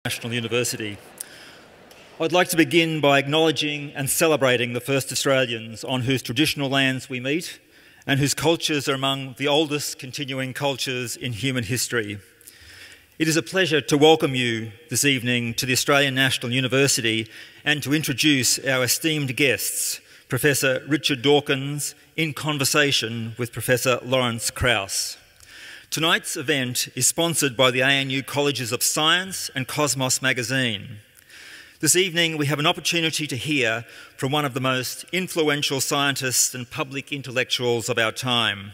National University. I'd like to begin by acknowledging and celebrating the first Australians on whose traditional lands we meet and whose cultures are among the oldest continuing cultures in human history. It is a pleasure to welcome you this evening to the Australian National University and to introduce our esteemed guests, Professor Richard Dawkins, in conversation with Professor Lawrence Krauss. Tonight's event is sponsored by the ANU Colleges of Science and Cosmos magazine. This evening we have an opportunity to hear from one of the most influential scientists and public intellectuals of our time.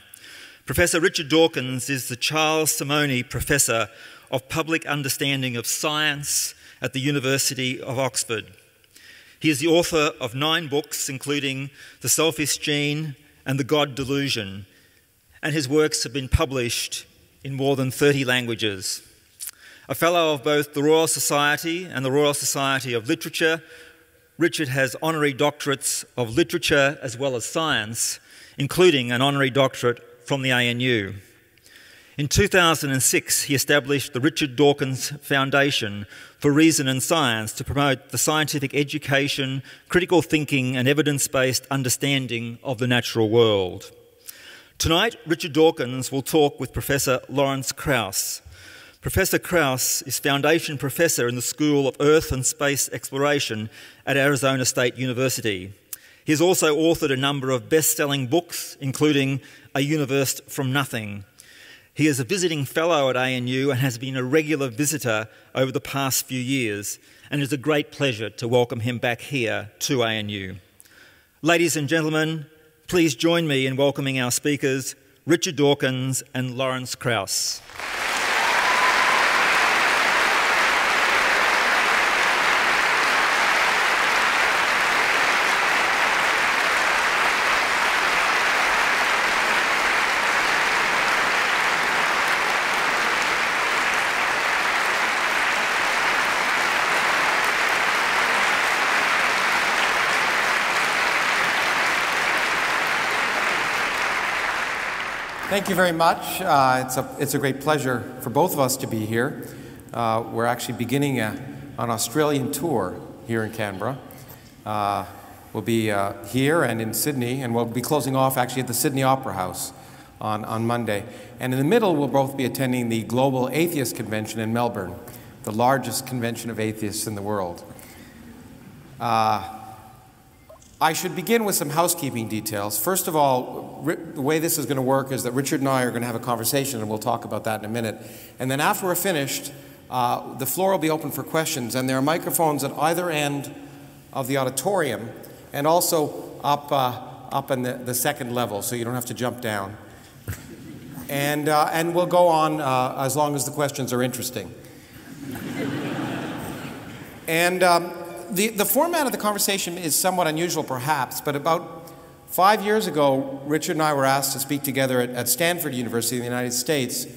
Professor Richard Dawkins is the Charles Simonyi Professor of Public Understanding of Science at the University of Oxford. He is the author of 9 books, including The Selfish Gene and The God Delusion, and his works have been published in more than 30 languages. A fellow of both the Royal Society and the Royal Society of Literature, Richard has honorary doctorates of literature as well as science, including an honorary doctorate from the ANU. In 2006, he established the Richard Dawkins Foundation for Reason and Science to promote the scientific education, critical thinking and evidence-based understanding of the natural world. Tonight, Richard Dawkins will talk with Professor Lawrence Krauss. Professor Krauss is Foundation Professor in the School of Earth and Space Exploration at Arizona State University. He has also authored a number of best-selling books, including A Universe from Nothing. He is a visiting fellow at ANU and has been a regular visitor over the past few years, and it is a great pleasure to welcome him back here to ANU. Ladies and gentlemen, please join me in welcoming our speakers, Richard Dawkins and Lawrence Krauss. Thank you very much. It's a great pleasure for both of us to be here. We're actually beginning an Australian tour here in Canberra. We'll be here and in Sydney, and we'll be closing off actually at the Sydney Opera House on Monday. And in the middle, we'll both be attending the Global Atheist Convention in Melbourne, the largest convention of atheists in the world. I should begin with some housekeeping details. First of all, the way this is going to work is that Richard and I are going to have a conversation, and we'll talk about that in a minute. And then after we're finished, the floor will be open for questions, and there are microphones at either end of the auditorium and also up in the second level, so you don't have to jump down. And we'll go on as long as the questions are interesting. And the format of the conversation is somewhat unusual, perhaps, but about 5 years ago, Richard and I were asked to speak together at Stanford University in the United States,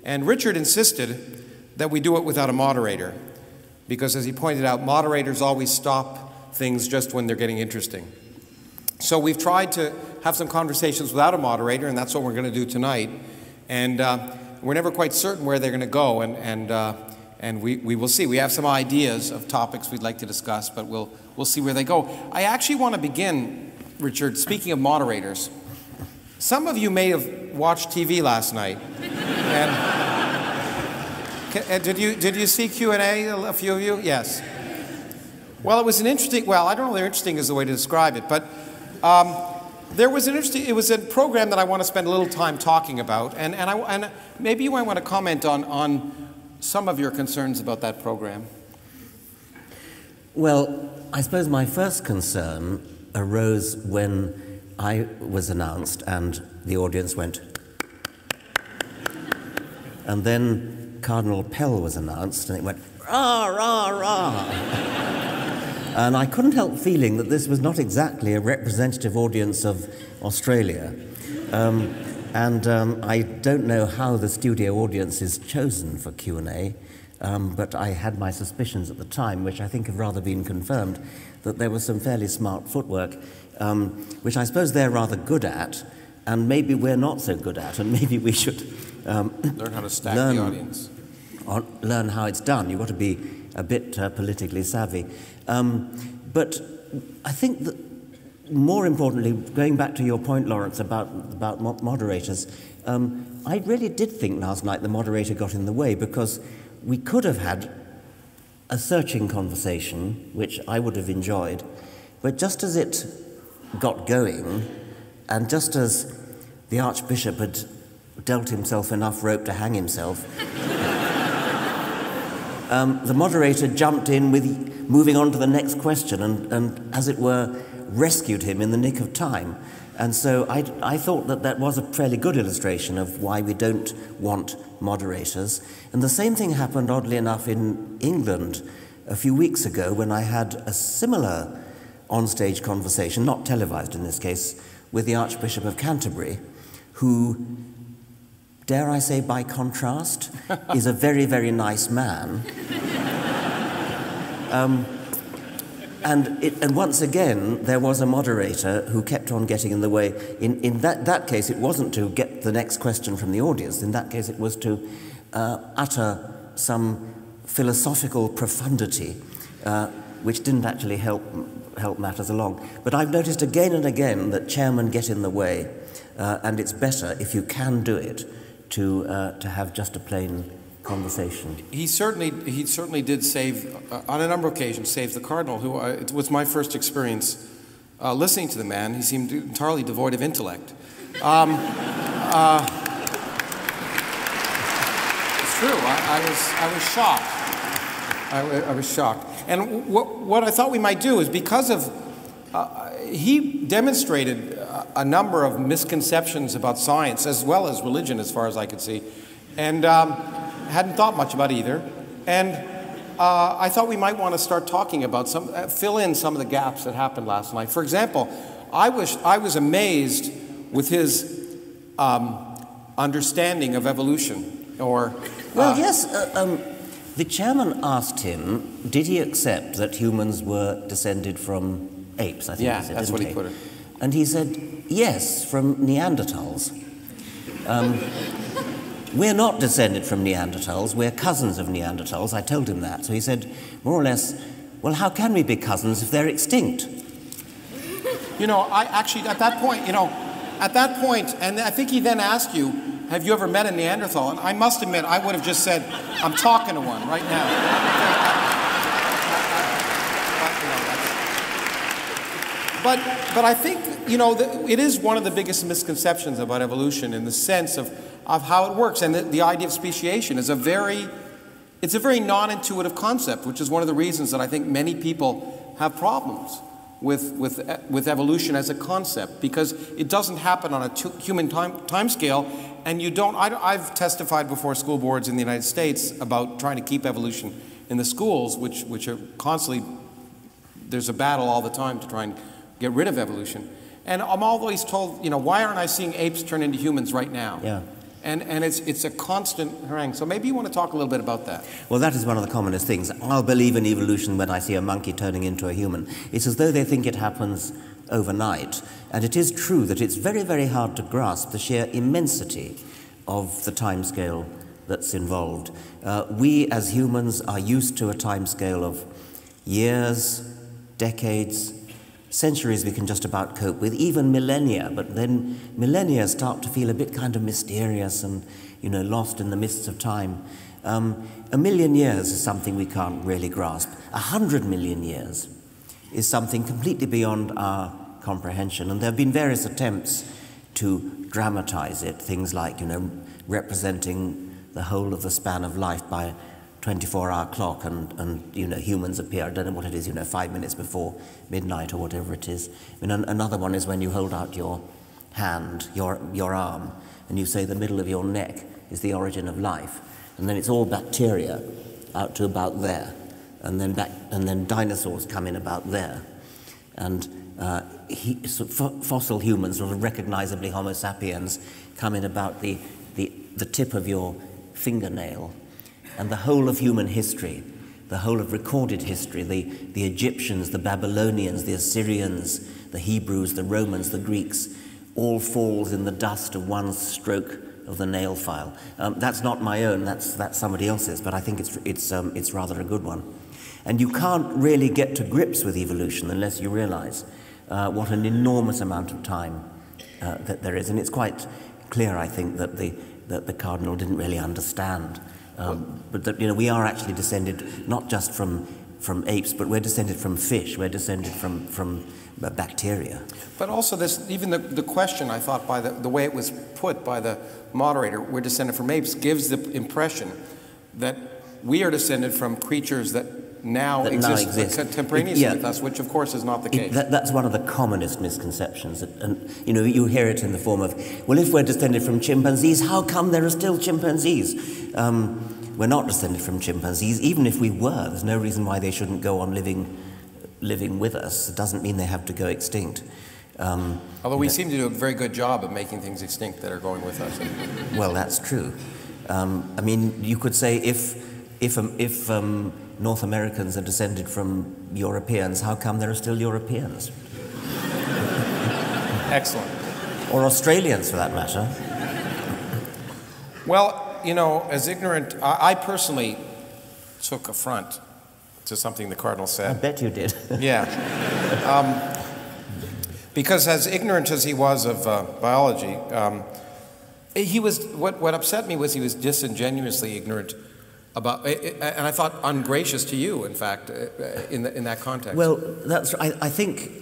and Richard insisted that we do it without a moderator, because, as he pointed out, moderators always stop things just when they're getting interesting. So we've tried to have some conversations without a moderator, and that's what we're going to do tonight. And we're never quite certain where they're going to go, and we will see. We have some ideas of topics we'd like to discuss, but we'll see where they go. I actually want to begin, Richard, speaking of moderators. Some of you may have watched TV last night. And did you see Q&A, a few of you? Yes. Well, it was an interesting, well, I don't know if interesting is the way to describe it, but it was a program that I want to spend a little time talking about, and maybe you might want to comment on some of your concerns about that program. Well, I suppose my first concern arose when I was announced and the audience went. And then Cardinal Pell was announced and it went, rah, rah, rah. And I couldn't help feeling that this was not exactly a representative audience of Australia. I don't know how the studio audience is chosen for Q&A, but I had my suspicions at the time, which I think have rather been confirmed, that there was some fairly smart footwork, which I suppose they're rather good at, and maybe we're not so good at, and maybe we should learn how to stack the audience. Learn how it's done. You've got to be a bit politically savvy. But I think that more importantly, going back to your point, Lawrence, about moderators, I really did think last night the moderator got in the way, because we could have had a searching conversation, which I would have enjoyed, but just as it got going, and just as the Archbishop had dealt himself enough rope to hang himself, the moderator jumped in with moving on to the next question and, as it were, rescued him in the nick of time. And so I thought that that was a fairly good illustration of why we don't want moderators. And the same thing happened, oddly enough, in England a few weeks ago, when I had a similar onstage conversation, not televised in this case, with the Archbishop of Canterbury, who, dare I say by contrast, is a very, very nice man. And once again, there was a moderator who kept on getting in the way. In that case, it wasn't to get the next question from the audience. In that case, it was to utter some philosophical profundity, which didn't actually help matters along. But I've noticed again and again that chairmen get in the way, and it's better, if you can do it, to have just a plain conversation. He certainly did save, on a number of occasions, save the Cardinal, who it was my first experience listening to the man. He seemed entirely devoid of intellect. It's true. I was shocked. I was shocked. And what I thought we might do is, because of he demonstrated a number of misconceptions about science as well as religion, as far as I could see, and hadn't thought much about either. And I thought we might want to start talking about fill in some of the gaps that happened last night. For example, I was amazed with his understanding of evolution. Well, yes. The chairman asked him, did he accept that humans were descended from apes? I think yeah, he said, that's what he put it. And he said, yes, from Neanderthals. We're not descended from Neanderthals, we're cousins of Neanderthals. I told him that. So he said, more or less, well, how can we be cousins if they're extinct? You know, I actually, at that point, and I think he then asked you, have you ever met a Neanderthal? And I must admit, I would have just said, I'm talking to one right now. But I think, it is one of the biggest misconceptions about evolution, in the sense of how it works. And the idea of speciation is a very non-intuitive concept, which is one of the reasons that I think many people have problems with evolution as a concept, because it doesn't happen on a human time scale, and you don't. I've testified before school boards in the United States about trying to keep evolution in the schools, which are constantly, there's a battle all the time to try and get rid of evolution. And I'm always told, why aren't I seeing apes turn into humans right now? Yeah. And it's a constant harangue. So maybe you want to talk a little bit about that. Well, that is one of the commonest things. I'll believe in evolution when I see a monkey turning into a human. It's as though they think it happens overnight. And it is true that it's very, very hard to grasp the sheer immensity of the timescale that's involved. We as humans are used to a timescale of years, decades, centuries we can just about cope with, even millennia, but then millennia start to feel a bit kind of mysterious and, lost in the mists of time. 1,000,000 years is something we can't really grasp. 100 million years is something completely beyond our comprehension, and there have been various attempts to dramatize it, things like, representing the whole of the span of life by a 24-hour clock, and humans appear, I don't know what it is, 5 minutes before midnight or whatever it is. Another one is when you hold out your hand, your arm, and you say the middle of your neck is the origin of life, and then it's all bacteria out to about there, and then dinosaurs come in about there, and fossil humans, sort of recognizably Homo sapiens, come in about the tip of your fingernail. And the whole of human history, the whole of recorded history, the Egyptians, the Babylonians, the Assyrians, the Hebrews, the Romans, the Greeks, all falls in the dust of one stroke of the nail file. That's not my own, that's somebody else's, but I think it's rather a good one. And you can't really get to grips with evolution unless you realize what an enormous amount of time that there is. And it's quite clear, I think, that the cardinal didn't really understand. But that, we are actually descended not just from apes, but we're descended from fish, we're descended from bacteria. But also even the question, I thought, by the way it was put by the moderator, we're descended from apes, gives the impression that we are descended from creatures that now exist contemporaneously with us, which of course is not the case. That's one of the commonest misconceptions. And you hear it in the form of, well, if we're descended from chimpanzees, how come there are still chimpanzees? We're not descended from chimpanzees. Even if we were, there's no reason why they shouldn't go on living with us. It doesn't mean they have to go extinct. Although we seem to do a very good job of making things extinct that are going with us. Well, that's true. I mean, you could say if North Americans are descended from Europeans, how come there are still Europeans? Excellent. Or Australians, for that matter. Well, as ignorant, I personally took affront to something the Cardinal said. I bet you did. Yeah. Because as ignorant as he was of biology, he was, what upset me was he was disingenuously ignorant about, and I thought ungracious to you, in fact, in that context. Well, that's, I think,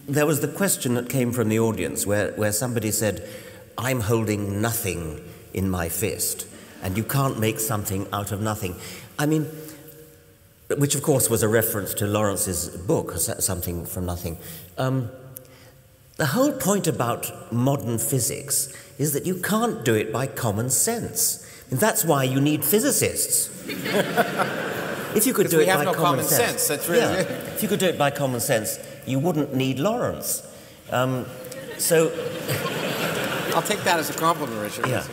there was the question that came from the audience where somebody said, I'm holding nothing in my fist, and you can't make something out of nothing. Which of course was a reference to Lawrence's book, Something from Nothing. The whole point about modern physics is that you can't do it by common sense. And that's why you need physicists. If you could do it by common sense, that's really if you could do it by common sense, you wouldn't need Lawrence. So I'll take that as a compliment, Richard. Yeah.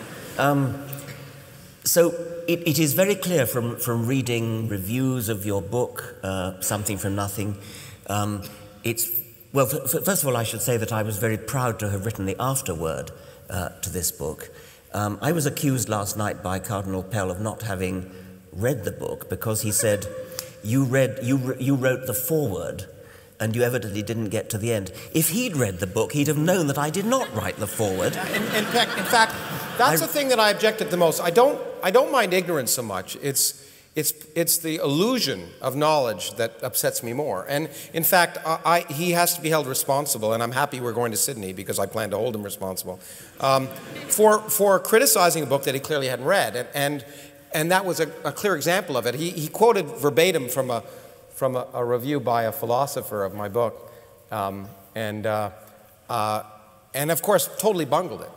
So it is very clear from reading reviews of your book, Something from Nothing. Well, first of all, I should say that I was very proud to have written the afterword to this book. I was accused last night by Cardinal Pell of not having read the book because he said, you wrote the foreword and you evidently didn't get to the end. If he'd read the book, he'd have known that I did not write the foreword. In fact, that's the thing that I objected the most. I don't mind ignorance so much. It's the illusion of knowledge that upsets me more. And in fact, he has to be held responsible, and I'm happy we're going to Sydney because I plan to hold him responsible, for criticizing a book that he clearly hadn't read. And that was a clear example of it. He quoted verbatim from a review by a philosopher of my book, and of course totally bungled it,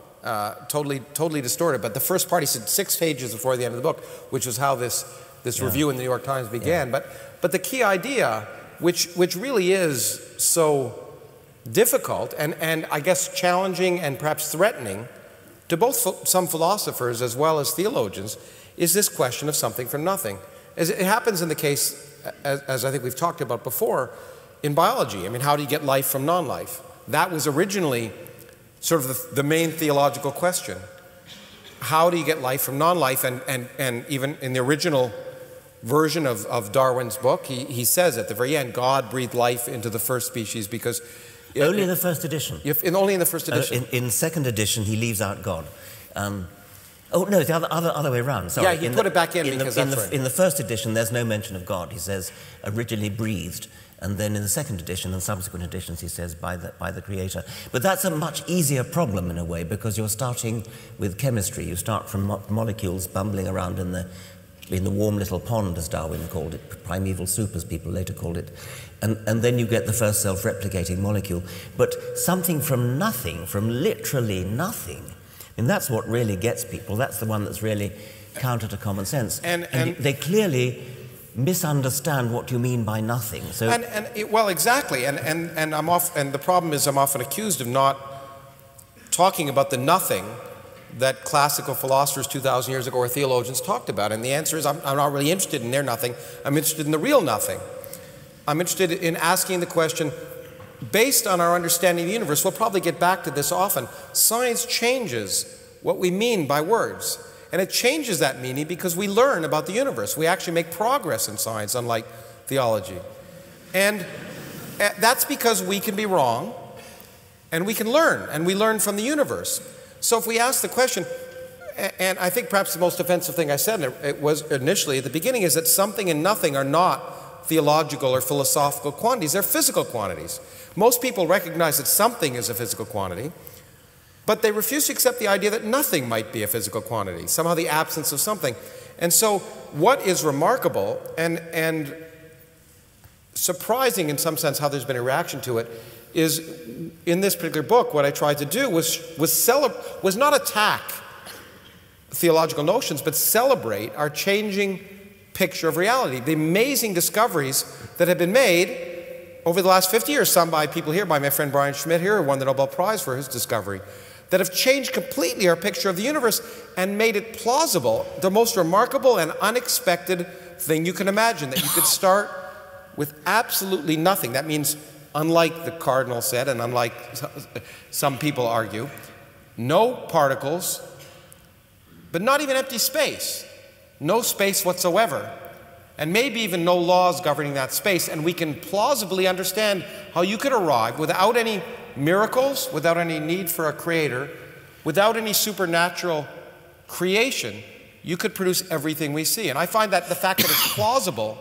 totally distorted. But the first part he said 6 pages before the end of the book, which was how this review in the New York Times began. Yeah. But the key idea, which really is so difficult and I guess challenging and perhaps threatening to both some philosophers as well as theologians, is this question of something from nothing. As it happens in the case, as I think we've talked about before, in biology. How do you get life from non-life? That was originally sort of the main theological question. How do you get life from non-life? And even in the original version of Darwin's book, he says at the very end, God breathed life into the first species because... Only in the first edition. Only in the first edition. In second edition, he leaves out God. Oh, no, it's the other way around. Sorry. Yeah, he put it back in because that's right. In the first edition, there's no mention of God. He says, originally breathed. And then in the second edition and subsequent editions, he says, by the Creator. But that's a much easier problem in a way, because you're starting with chemistry. You start from molecules bumbling around in the warm little pond, as Darwin called it, primeval soup, as people later called it. And then you get the first self-replicating molecule. But something from nothing, from literally nothing, and that's what really gets people. That's the one that's really counter to common sense. And they clearly misunderstand what you mean by nothing. So well, exactly. And the problem is I'm often accused of not talking about the nothing that classical philosophers 2,000 years ago or theologians talked about. And the answer is I'm not really interested in their nothing. I'm interested in the real nothing. I'm interested in asking the question, based on our understanding of the universe, we'll probably get back to this often, science changes what we mean by words. And it changes that meaning because we learn about the universe. We actually make progress in science, unlike theology. And that's because we can be wrong, and we can learn, and we learn from the universe. So if we ask the question, and I think perhaps the most offensive thing I said it was initially at the beginning is that something and nothing are not theological or philosophical quantities. They're physical quantities. Most people recognize that something is a physical quantity, but they refuse to accept the idea that nothing might be a physical quantity, somehow the absence of something. And so what is remarkable and surprising in some sense how there's been a reaction to it is in this particular book what I tried to do was not attack theological notions, but celebrate our changing picture of reality, the amazing discoveries that have been made over the last 50 years, some by people here, by my friend Brian Schmidt here, who won the Nobel Prize for his discovery, that have changed completely our picture of the universe and made it plausible, the most remarkable and unexpected thing you can imagine, that you could start with absolutely nothing. That means, unlike the cardinal said, and unlike some people argue, no particles, but not even empty space, no space whatsoever, and maybe even no laws governing that space, and we can plausibly understand how you could arrive without any miracles, without any need for a creator, without any supernatural creation, you could produce everything we see. And I find that the fact that it's plausible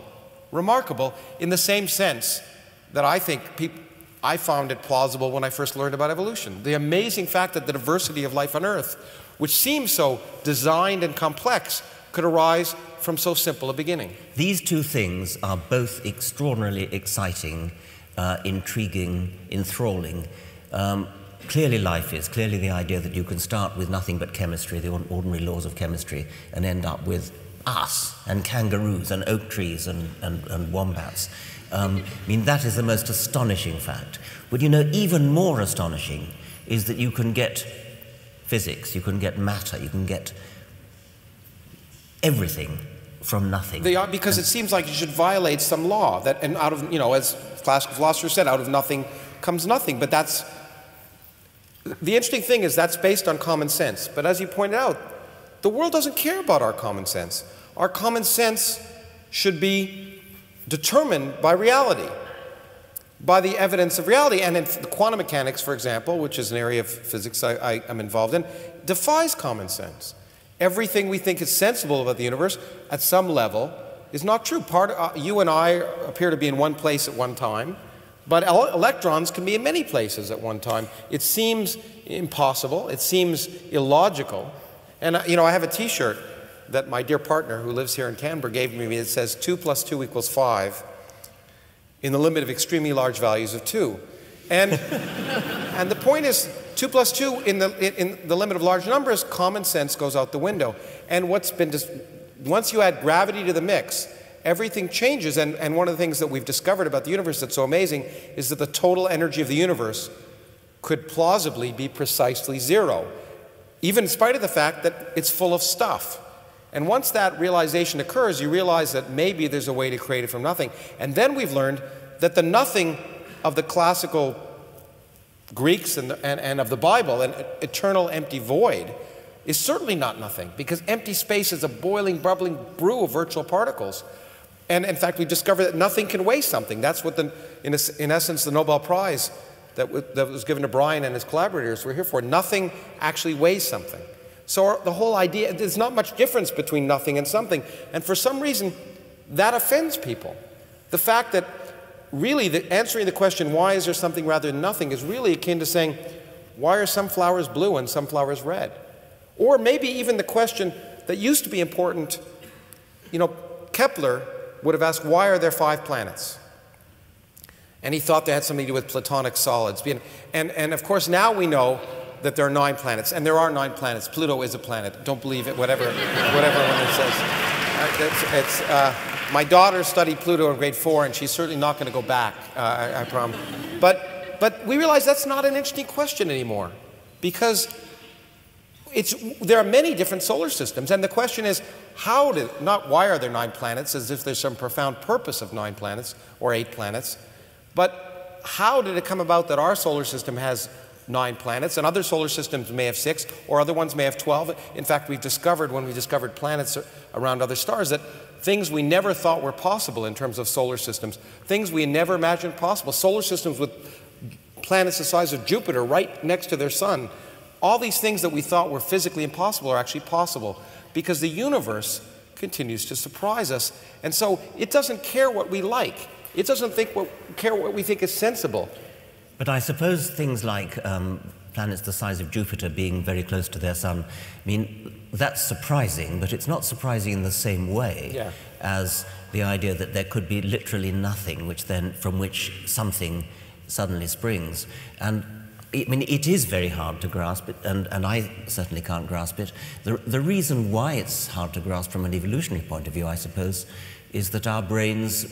remarkable in the same sense that I think I found it plausible when I first learned about evolution. The amazing fact that the diversity of life on Earth, which seems so designed and complex, could arise from so simple a beginning. These two things are both extraordinarily exciting, intriguing, enthralling. Clearly life is, clearly the idea that you can start with nothing but chemistry, the ordinary laws of chemistry, and end up with us and kangaroos and oak trees and wombats. I mean, that is the most astonishing fact. But you know, even more astonishing is that you can get physics, you can get matter, you can get everything from nothing. They are, because it seems like you should violate some law that, and out of, you know, as classical philosophers said, out of nothing comes nothing. But that's, the interesting thing is that's based on common sense. But as you pointed out, the world doesn't care about our common sense. Our common sense should be determined by reality, by the evidence of reality. And in the quantum mechanics, for example, which is an area of physics I am involved in, defies common sense. Everything we think is sensible about the universe at some level is not true. You and I appear to be in one place at one time, but electrons can be in many places at one time. It seems impossible. It seems illogical. And you know, I have a T-shirt that my dear partner who lives here in Canberra gave me that says 2 + 2 = 5 in the limit of extremely large values of 2. And, and the point is, 2 + 2 in the limit of large numbers, common sense goes out the window. And once you add gravity to the mix, everything changes. And one of the things that we've discovered about the universe that's so amazing is that the total energy of the universe could plausibly be precisely zero, even in spite of the fact that it's full of stuff. And once that realization occurs, you realize that maybe there's a way to create it from nothing. And then we've learned that the nothing of the classical Greeks and of the Bible, an eternal empty void, is certainly not nothing, because empty space is a boiling, bubbling brew of virtual particles. And in fact, we discovered that nothing can weigh something. That's what, in essence, the Nobel Prize that was given to Brian and his collaborators were here for. Nothing actually weighs something. So the whole idea, there's not much difference between nothing and something. And for some reason, that offends people. The fact that really answering the question, why is there something rather than nothing, is really akin to saying, why are some flowers blue and some flowers red? Or maybe even the question that used to be important, you know, Kepler would have asked, why are there 5 planets? And he thought they had something to do with platonic solids. And of course, now we know that there are 9 planets, and there are 9 planets. Pluto is a planet. Don't believe it, whatever one says. My daughter studied Pluto in grade 4, and she's certainly not going to go back, I promise. But we realize that's not an interesting question anymore, because there are many different solar systems, and the question is, not why are there 9 planets, as if there's some profound purpose of 9 planets, or 8 planets, but how did it come about that our solar system has 9 planets, and other solar systems may have 6, or other ones may have 12. In fact, we've discovered, when we discovered planets around other stars, that things we never thought were possible in terms of solar systems, things we never imagined possible, solar systems with planets the size of Jupiter right next to their sun, all these things that we thought were physically impossible are actually possible, because the universe continues to surprise us. And so it doesn't care what we like. It doesn't care what we think is sensible. But I suppose things like planets the size of Jupiter being very close to their sun, I mean, that's surprising, but it's not surprising in the same way as the idea that there could be literally nothing from which something suddenly springs. And I mean, it is very hard to grasp it, and I certainly can't grasp it. The reason why it's hard to grasp from an evolutionary point of view, I suppose, is that our brains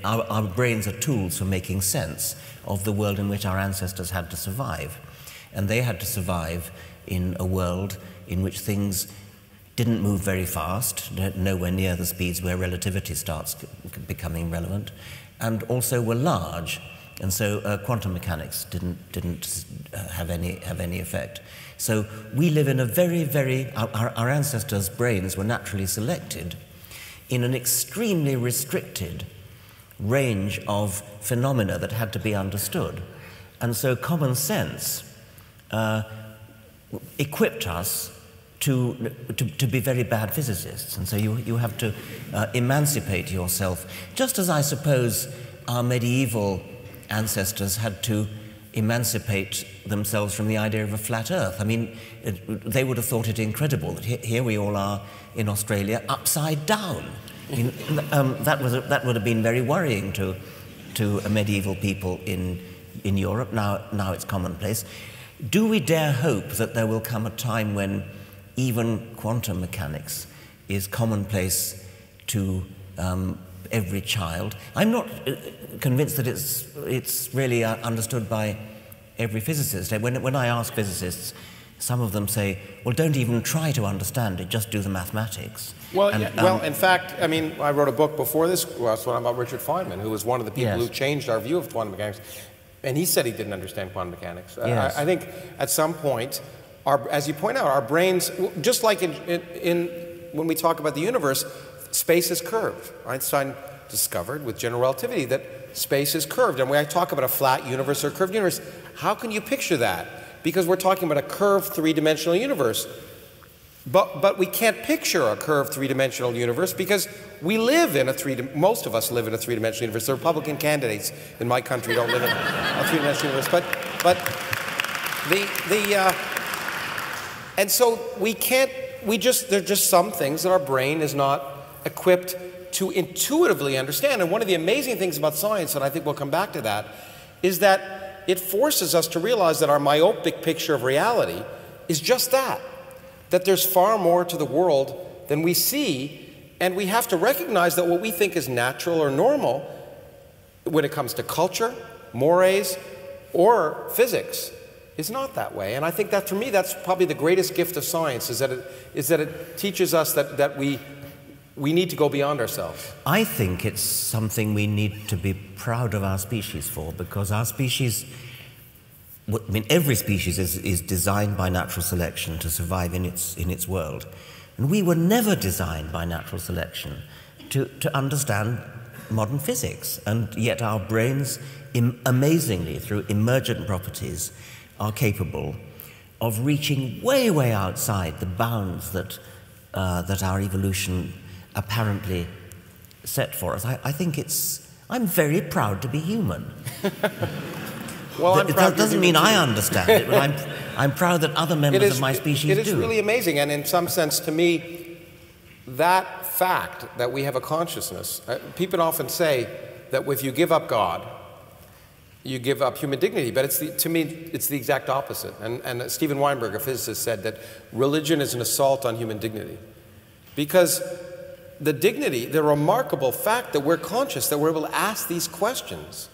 our brains are tools for making sense of the world in which our ancestors had to survive. And they had to survive in a world in which things didn't move very fast, nowhere near the speeds where relativity starts becoming relevant, and also were large. And so quantum mechanics didn't have any effect. So we live in a our ancestors' brains were naturally selected in an extremely restricted range of phenomena that had to be understood. And so common sense equipped us to be very bad physicists. And so you have to emancipate yourself, just as I suppose our medieval ancestors had to emancipate themselves from the idea of a flat Earth. I mean, they would have thought it incredible that here we all are in Australia upside down. I mean, that would have been very worrying to medieval people in Europe. Now it's commonplace. Do we dare hope that there will come a time when even quantum mechanics is commonplace to every child? I'm not convinced that it's really understood by every physicist. When I ask physicists, some of them say, well, don't even try to understand it, just do the mathematics. Well, in fact, I mean, I wrote a book before this one about Richard Feynman, who was one of the people who changed our view of quantum mechanics, and he said he didn't understand quantum mechanics. Yes. I think at some point, as you point out, our brains, just like when we talk about the universe, space is curved. Einstein discovered with general relativity that space is curved. And when I talk about a flat universe or a curved universe, how can you picture that? Because we're talking about a curved three-dimensional universe. But we can't picture a curved three-dimensional universe because we live in most of us live in a three-dimensional universe. The Republican candidates in my country don't live in a three-dimensional universe. And so there are just some things that our brain is not equipped to intuitively understand. And one of the amazing things about science, and I think we'll come back to that, is that it forces us to realize that our myopic picture of reality is just that there's far more to the world than we see, and we have to recognize that what we think is natural or normal when it comes to culture, mores, or physics is not that way. And I think that, for me, that's probably the greatest gift of science, is that it teaches us that we need to go beyond ourselves. I think it's something we need to be proud of our species for, because our species, I mean, every species is designed by natural selection to survive in its world. And we were never designed by natural selection to understand modern physics. And yet our brains, amazingly, through emergent properties, are capable of reaching way, way outside the bounds that our evolution apparently set for us. I think I'm very proud to be human. Well, it doesn't mean I understand it, but I'm proud that other members of my species do. It is really amazing, and in some sense, to me, that fact that we have a consciousness, people often say that if you give up God, you give up human dignity, but to me, it's the exact opposite. And Steven Weinberg, a physicist, said that religion is an assault on human dignity. Because the remarkable fact that we're conscious, that we're able to ask these questions,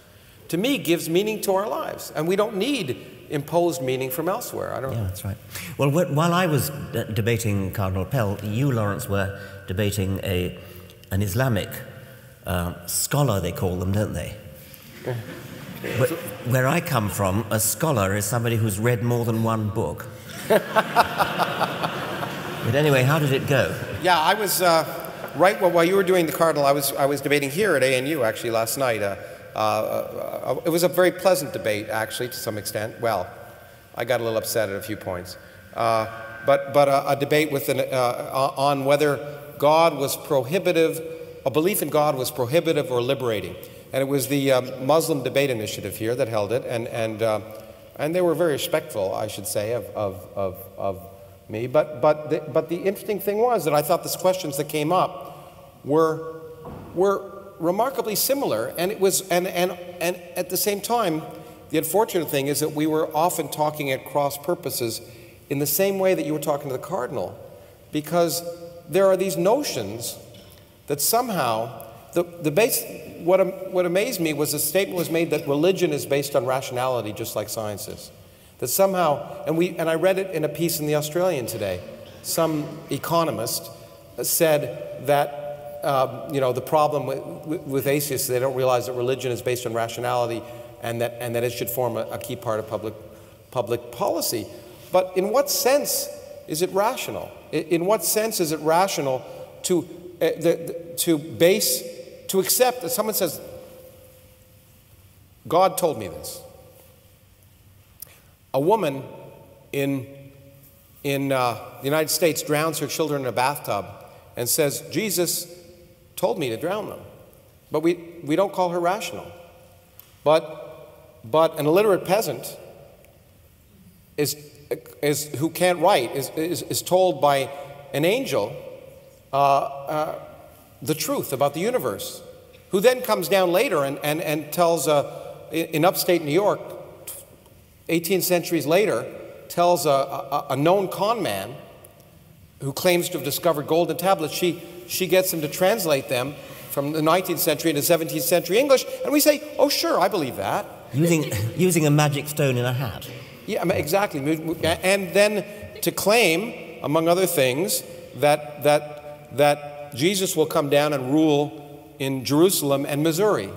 to me, gives meaning to our lives. And we don't need imposed meaning from elsewhere. Yeah, that's right. Well, while I was debating Cardinal Pell, you, Lawrence, were debating an Islamic scholar, they call them, don't they? Where I come from, a scholar is somebody who's read more than one book. But anyway, how did it go? Yeah, I was right while you were doing the Cardinal. I was debating here at ANU actually last night. It was a very pleasant debate, actually, to some extent. Well, I got a little upset at a few points, but a debate with on whether God was prohibitive, a belief in God was prohibitive or liberating. And it was the Muslim Debate Initiative here that held it, and they were very respectful, I should say, of me. But the interesting thing was that I thought the questions that came up were remarkably similar, and it was and at the same time, the unfortunate thing is that we were often talking at cross purposes in the same way that you were talking to the Cardinal, because there are these notions that somehow what amazed me was a statement was made that religion is based on rationality, just like science is. That somehow, and I read it in a piece in the Australian today. Some economist said that the problem with atheists, they don't realize that religion is based on rationality, and that it should form a key part of public policy. But in what sense is it rational? In what sense is it rational to accept that someone says, God told me this? A woman in the United States drowns her children in a bathtub and says, Jesus told me to drown them. But we don't call her rational. But an illiterate peasant who can't write is told by an angel the truth about the universe, who then comes down later and tells, in upstate New York, 18 centuries later, tells a known con man who claims to have discovered golden tablets, she gets him to translate them from the 19th century into 17th century English, and we say, oh sure, I believe that. Using a magic stone in a hat. Yeah, exactly. And then to claim, among other things, that Jesus will come down and rule in Jerusalem and Missouri.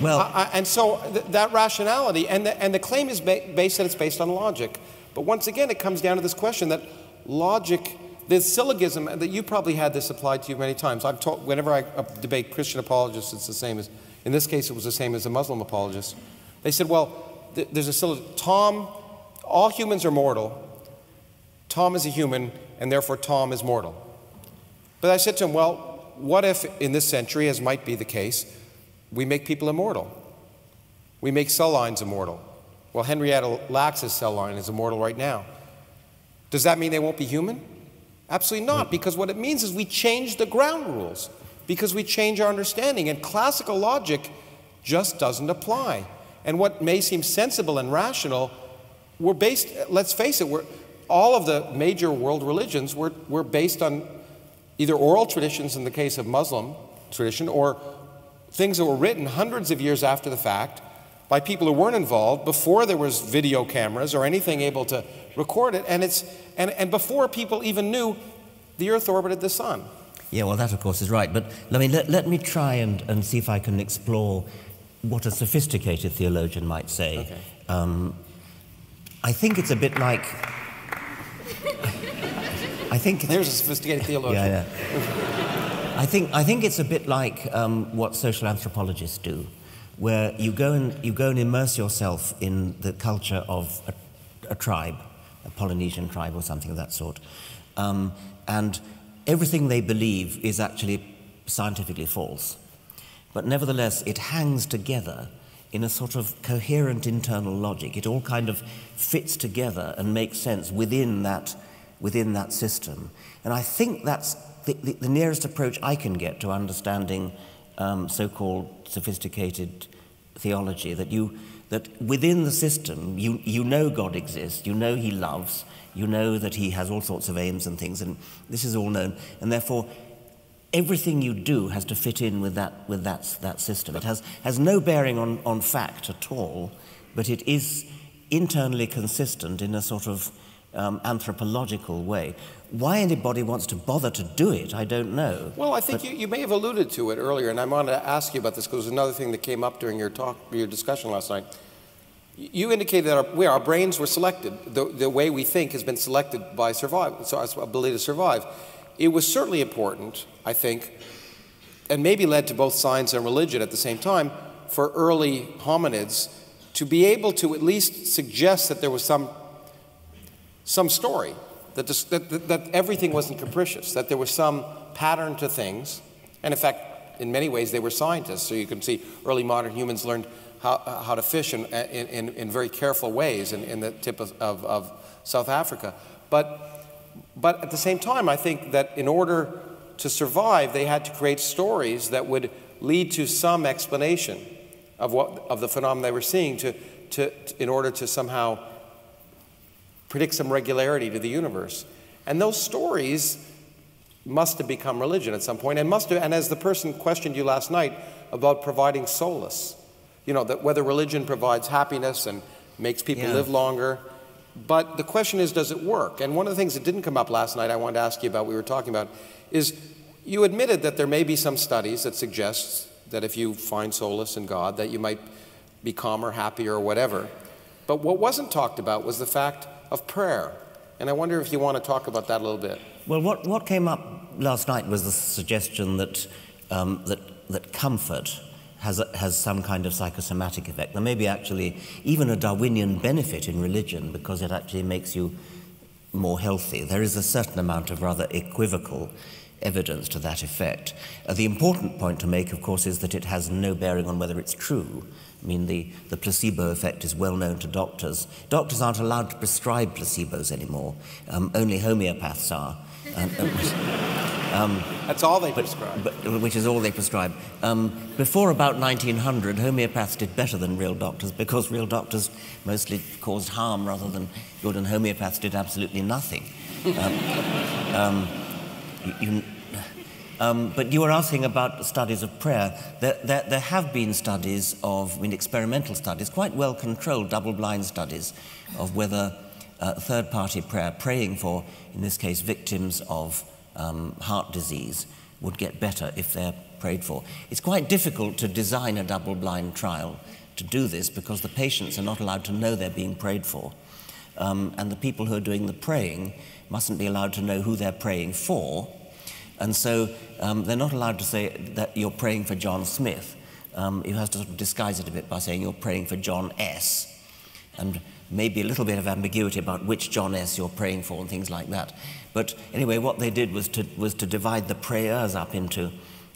Well, and so that rationality, and the claim is based that it's based on logic. But once again, it comes down to this question that logic, the syllogism, that you probably had this applied to you many times. I've taught, whenever I debate Christian apologists, it's the same as, in this case, it was the same as a Muslim apologist. They said, well, there's a syllogism. All humans are mortal. Tom is a human, and therefore Tom is mortal. But I said to him, well, what if in this century, as might be the case, we make people immortal? We make cell lines immortal. Well, Henrietta Lacks's cell line is immortal right now. Does that mean they won't be human? Absolutely not, because what it means is we change the ground rules, because we change our understanding, and classical logic just doesn't apply. And what may seem sensible and rational, we're based, let's face it, all of the major world religions were based on either oral traditions in the case of Muslim tradition, or things that were written hundreds of years after the fact by people who weren't involved before there was video cameras or anything able to record it, and before people even knew the Earth orbited the Sun. Yeah, well, that of course is right. But let me try and see if I can explore what a sophisticated theologian might say. Okay. I think it's a bit like. I think there's a sophisticated theologian. Yeah. I think it's a bit like what social anthropologists do, where you go and immerse yourself in the culture of a tribe, a Polynesian tribe or something of that sort, and everything they believe is actually scientifically false, but nevertheless it hangs together in a sort of coherent internal logic. It all kind of fits together and makes sense within that system, and I think that's the nearest approach I can get to understanding so-called sophisticated theology, that within the system you know God exists, you know he loves, you know that he has all sorts of aims and things, and this is all known, and therefore everything you do has to fit in with that system. It has no bearing on fact at all, but it is internally consistent in a sort of anthropological way. Why anybody wants to bother to do it, I don't know. Well, I think you may have alluded to it earlier, and I wanted to ask you about this because another thing that came up during your discussion last night. You indicated that our brains were selected. The way we think has been selected by survival, so our ability to survive. It was certainly important, I think, and maybe led to both science and religion at the same time, for early hominids to be able to at least suggest that there was some story, that everything wasn't capricious, that there was some pattern to things. And in fact, in many ways, they were scientists. So you can see early modern humans learned how to fish in very careful ways in the tip of South Africa. But at the same time, I think that in order to survive, they had to create stories that would lead to some explanation of the phenomenon they were seeing in order to somehow predict some regularity to the universe. And those stories must have become religion at some point, and as the person questioned you last night about providing solace, that whether religion provides happiness and makes people live longer. But the question is, does it work? And one of the things that didn't come up last night I wanted to ask you about, we were talking about, is you admitted that there may be some studies that suggest that if you find solace in God, that you might be calmer, happier, or whatever. But what wasn't talked about was the fact of prayer. And I wonder if you want to talk about that a little bit. Well, what came up last night was the suggestion that that comfort has some kind of psychosomatic effect. There may be actually even a Darwinian benefit in religion because it actually makes you more healthy. There is a certain amount of rather equivocal evidence to that effect. The important point to make, of course, is that it has no bearing on whether it's true. I mean, the placebo effect is well known to doctors. Doctors aren't allowed to prescribe placebos anymore. Only homeopaths are. That's all they prescribe. Which is all they prescribe. Before about 1900, homeopaths did better than real doctors because real doctors mostly caused harm rather than good, and homeopaths did absolutely nothing. But you were asking about studies of prayer. There have been studies experimental studies, quite well-controlled double-blind studies of whether third-party prayer, praying for, in this case, victims of heart disease, would get better if they're prayed for. It's quite difficult to design a double-blind trial to do this because the patients are not allowed to know they're being prayed for. And the people who are doing the praying mustn't be allowed to know who they're praying for. And so they're not allowed to say that you're praying for John Smith. You have to sort of disguise it a bit by saying you're praying for John S. And maybe a little bit of ambiguity about which John S. you're praying for and things like that. But anyway, what they did was to divide the prayers up into,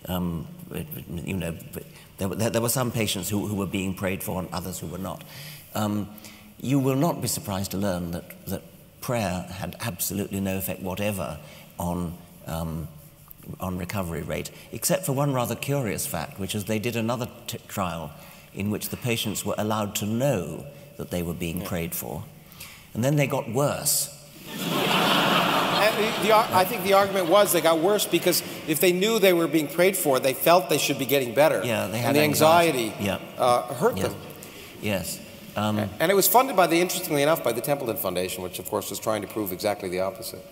there were some patients who were being prayed for and others who were not. You will not be surprised to learn that prayer had absolutely no effect whatever on recovery rate, except for one rather curious fact, which is they did another trial in which the patients were allowed to know that they were being prayed for, and then they got worse. I think the argument was they got worse because if they knew they were being prayed for, they felt they should be getting better. Yeah, they had and the anxiety hurt them. Yes. And it was funded interestingly enough, by the Templeton Foundation, which of course was trying to prove exactly the opposite.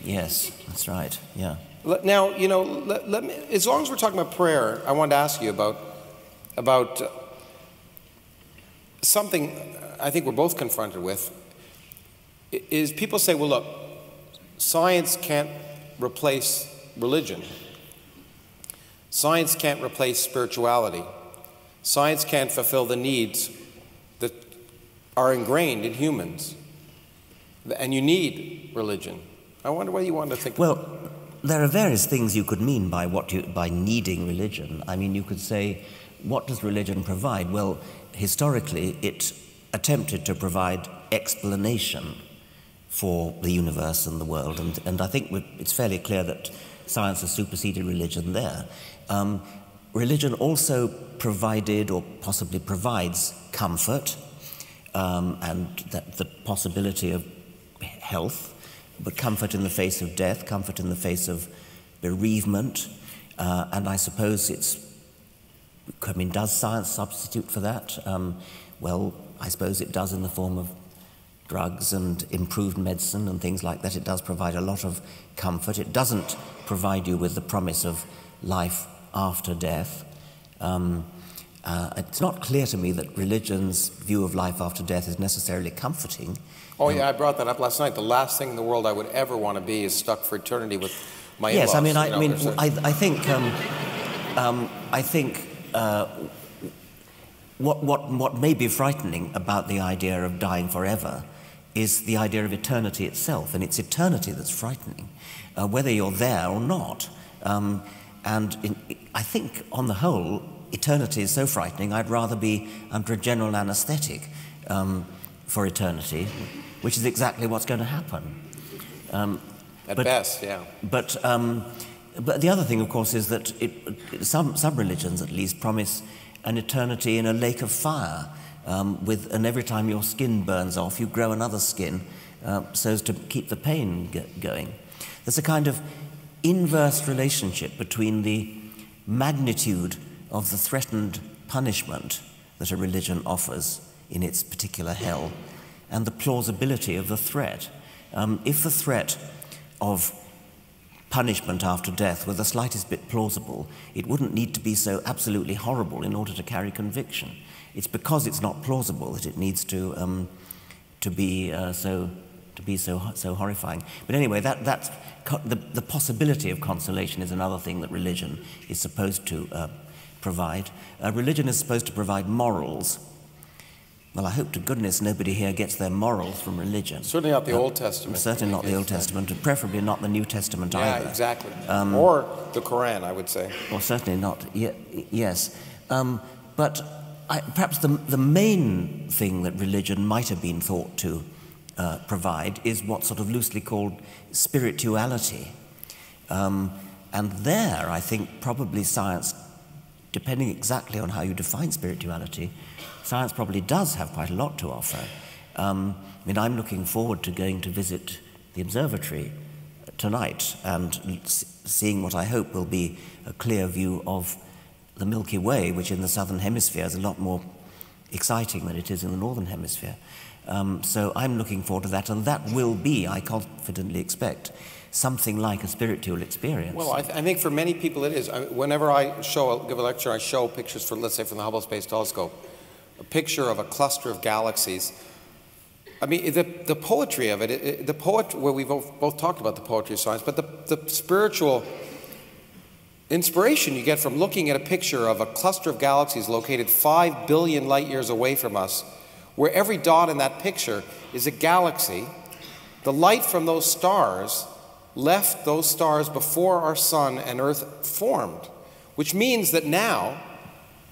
Yes, that's right, yeah. Now, let me, as long as we're talking about prayer, I wanted to ask you about something I think we're both confronted with, is people say, well, look, science can't replace religion. Science can't replace spirituality. Science can't fulfill the needs that are ingrained in humans. And you need religion. I wonder what you want to think. Well, there are various things you could mean by by needing religion. I mean, you could say, what does religion provide? Well, historically, it attempted to provide explanation for the universe and the world, and I think it's fairly clear that science has superseded religion there. Religion also provided, or possibly provides, comfort and the possibility of health, but comfort in the face of death, comfort in the face of bereavement, and I suppose does science substitute for that? Well, I suppose it does in the form of drugs and improved medicine and things like that. It does provide a lot of comfort. It doesn't provide you with the promise of life after death. It's not clear to me that religion's view of life after death is necessarily comforting. Oh, yeah, I brought that up last night. The last thing in the world I would ever want to be is stuck for eternity with my in-laws. Yes, I think what may be frightening about the idea of dying forever is the idea of eternity itself, and it's eternity that's frightening, whether you're there or not. I think, on the whole, eternity is so frightening, I'd rather be under a general anaesthetic for eternity, which is exactly what's going to happen. At best, yeah. But the other thing, of course, is that some religions, at least, promise an eternity in a lake of fire, and every time your skin burns off, you grow another skin so as to keep the pain going. There's a kind of inverse relationship between the magnitude of the threatened punishment that a religion offers in its particular hell and the plausibility of the threat. If the threat of punishment after death were the slightest bit plausible, it wouldn't need to be so absolutely horrible in order to carry conviction. It's because it's not plausible that it needs to be so horrifying. But anyway, the possibility of consolation is another thing that religion is supposed to provide. Religion is supposed to provide morals. Well, I hope to goodness nobody here gets their morals from religion. Certainly not the Old Testament. Certainly not the Old Testament, and preferably not the New Testament either. Yeah, exactly. Or the Quran, I would say. Or certainly not, yes. But perhaps the main thing that religion might have been thought to provide is what's sort of loosely called spirituality. And there, I think, probably science, depending exactly on how you define spirituality, science probably does have quite a lot to offer. I'm looking forward to going to visit the observatory tonight and seeing what I hope will be a clear view of the Milky Way, which in the southern hemisphere is a lot more exciting than it is in the northern hemisphere. So I'm looking forward to that, and that will be, I confidently expect, something like a spiritual experience. Well, I think for many people it is. Whenever I give a lecture, I show pictures, let's say, from the Hubble Space Telescope, a picture of a cluster of galaxies. I mean, the poetry of it, well, we've both talked about the poetry of science, but the spiritual inspiration you get from looking at a picture of a cluster of galaxies located 5 billion light years away from us, where every dot in that picture is a galaxy. The light from those stars left those stars before our sun and Earth formed, which means that now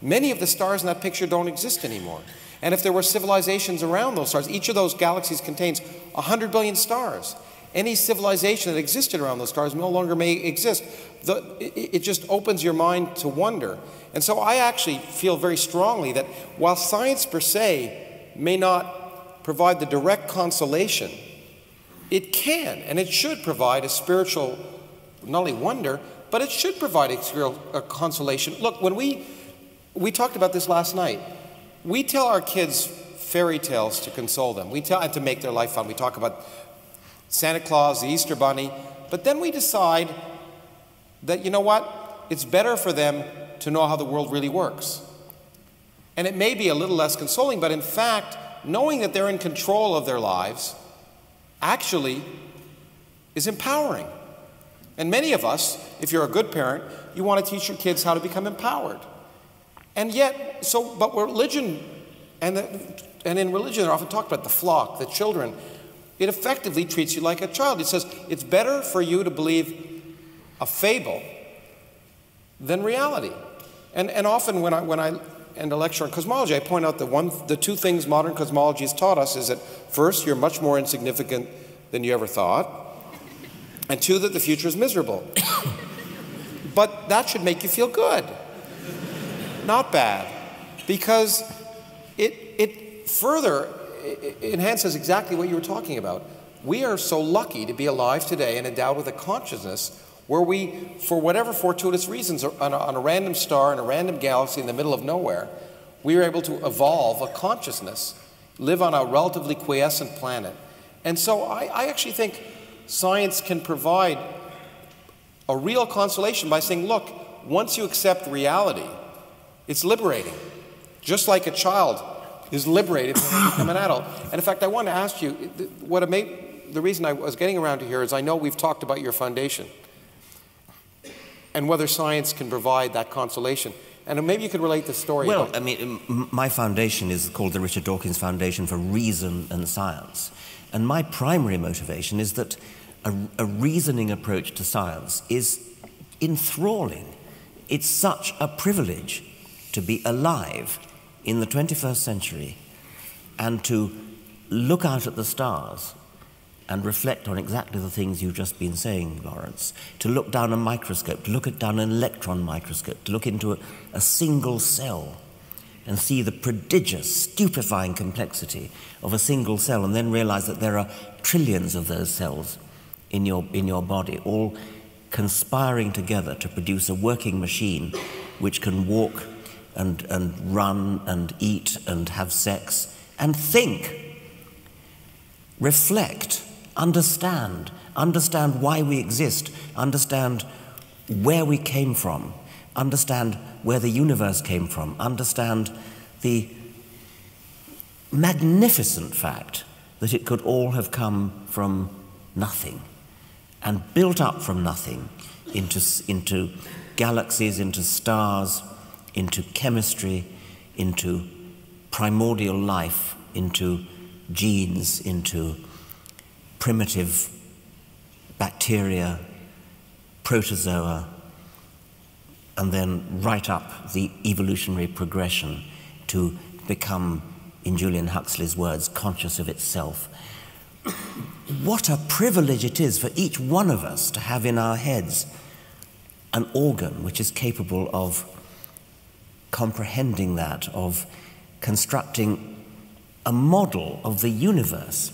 many of the stars in that picture don't exist anymore. And if there were civilizations around those stars, each of those galaxies contains 100 billion stars. Any civilization that existed around those stars no longer may exist. It just opens your mind to wonder. And so I actually feel very strongly that while science per se may not provide the direct consolation, it can and it should provide a spiritual, not only wonder, but it should provide a consolation. Look, when we talked about this last night. We tell our kids fairy tales to console them. And to make their life fun. We talk about Santa Claus, the Easter Bunny, but then we decide that, you know what, it's better for them to know how the world really works. And it may be a little less consoling, but in fact, knowing that they're in control of their lives actually is empowering. And many of us, if you're a good parent, you want to teach your kids how to become empowered. And yet, but religion, and in religion, they're often talked about the flock, the children. It effectively treats you like a child. It says it's better for you to believe a fable than reality. And often when I end a lecture on cosmology, I point out the two things modern cosmology has taught us is that first, you're much more insignificant than you ever thought, and two, that the future is miserable. But that should make you feel good. Not bad, because it further enhances exactly what you were talking about. We are so lucky to be alive today and endowed with a consciousness where we, for whatever fortuitous reasons, on a random star in a random galaxy in the middle of nowhere, we are able to evolve a consciousness live on a relatively quiescent planet. And so I actually think science can provide a real consolation by saying, look, once you accept reality, it's liberating. Just like a child is liberated when they become an adult. And in fact, I want to ask you, the reason I was getting around to here is I know we've talked about your foundation and whether science can provide that consolation. And maybe you could relate the story. Well, I mean, my foundation is called the Richard Dawkins Foundation for Reason and Science. And my primary motivation is that a reasoning approach to science is enthralling. It's such a privilege to be alive in the 21st century and to look out at the stars and reflect on exactly the things you've just been saying, Lawrence, to look down a microscope, to look down an electron microscope, to look into a single cell and see the prodigious, stupefying complexity of a single cell, and then realize that there are trillions of those cells in your body, all conspiring together to produce a working machine which can walk and run and eat and have sex and think, reflect, understand why we exist, understand where we came from, understand where the universe came from, understand the magnificent fact that it could all have come from nothing and built up from nothing into galaxies, into stars, into chemistry, into primordial life, into genes, into primitive bacteria, protozoa, and then right up the evolutionary progression to become, in Julian Huxley's words, conscious of itself. What a privilege it is for each one of us to have in our heads an organ which is capable of comprehending that, of constructing a model of the universe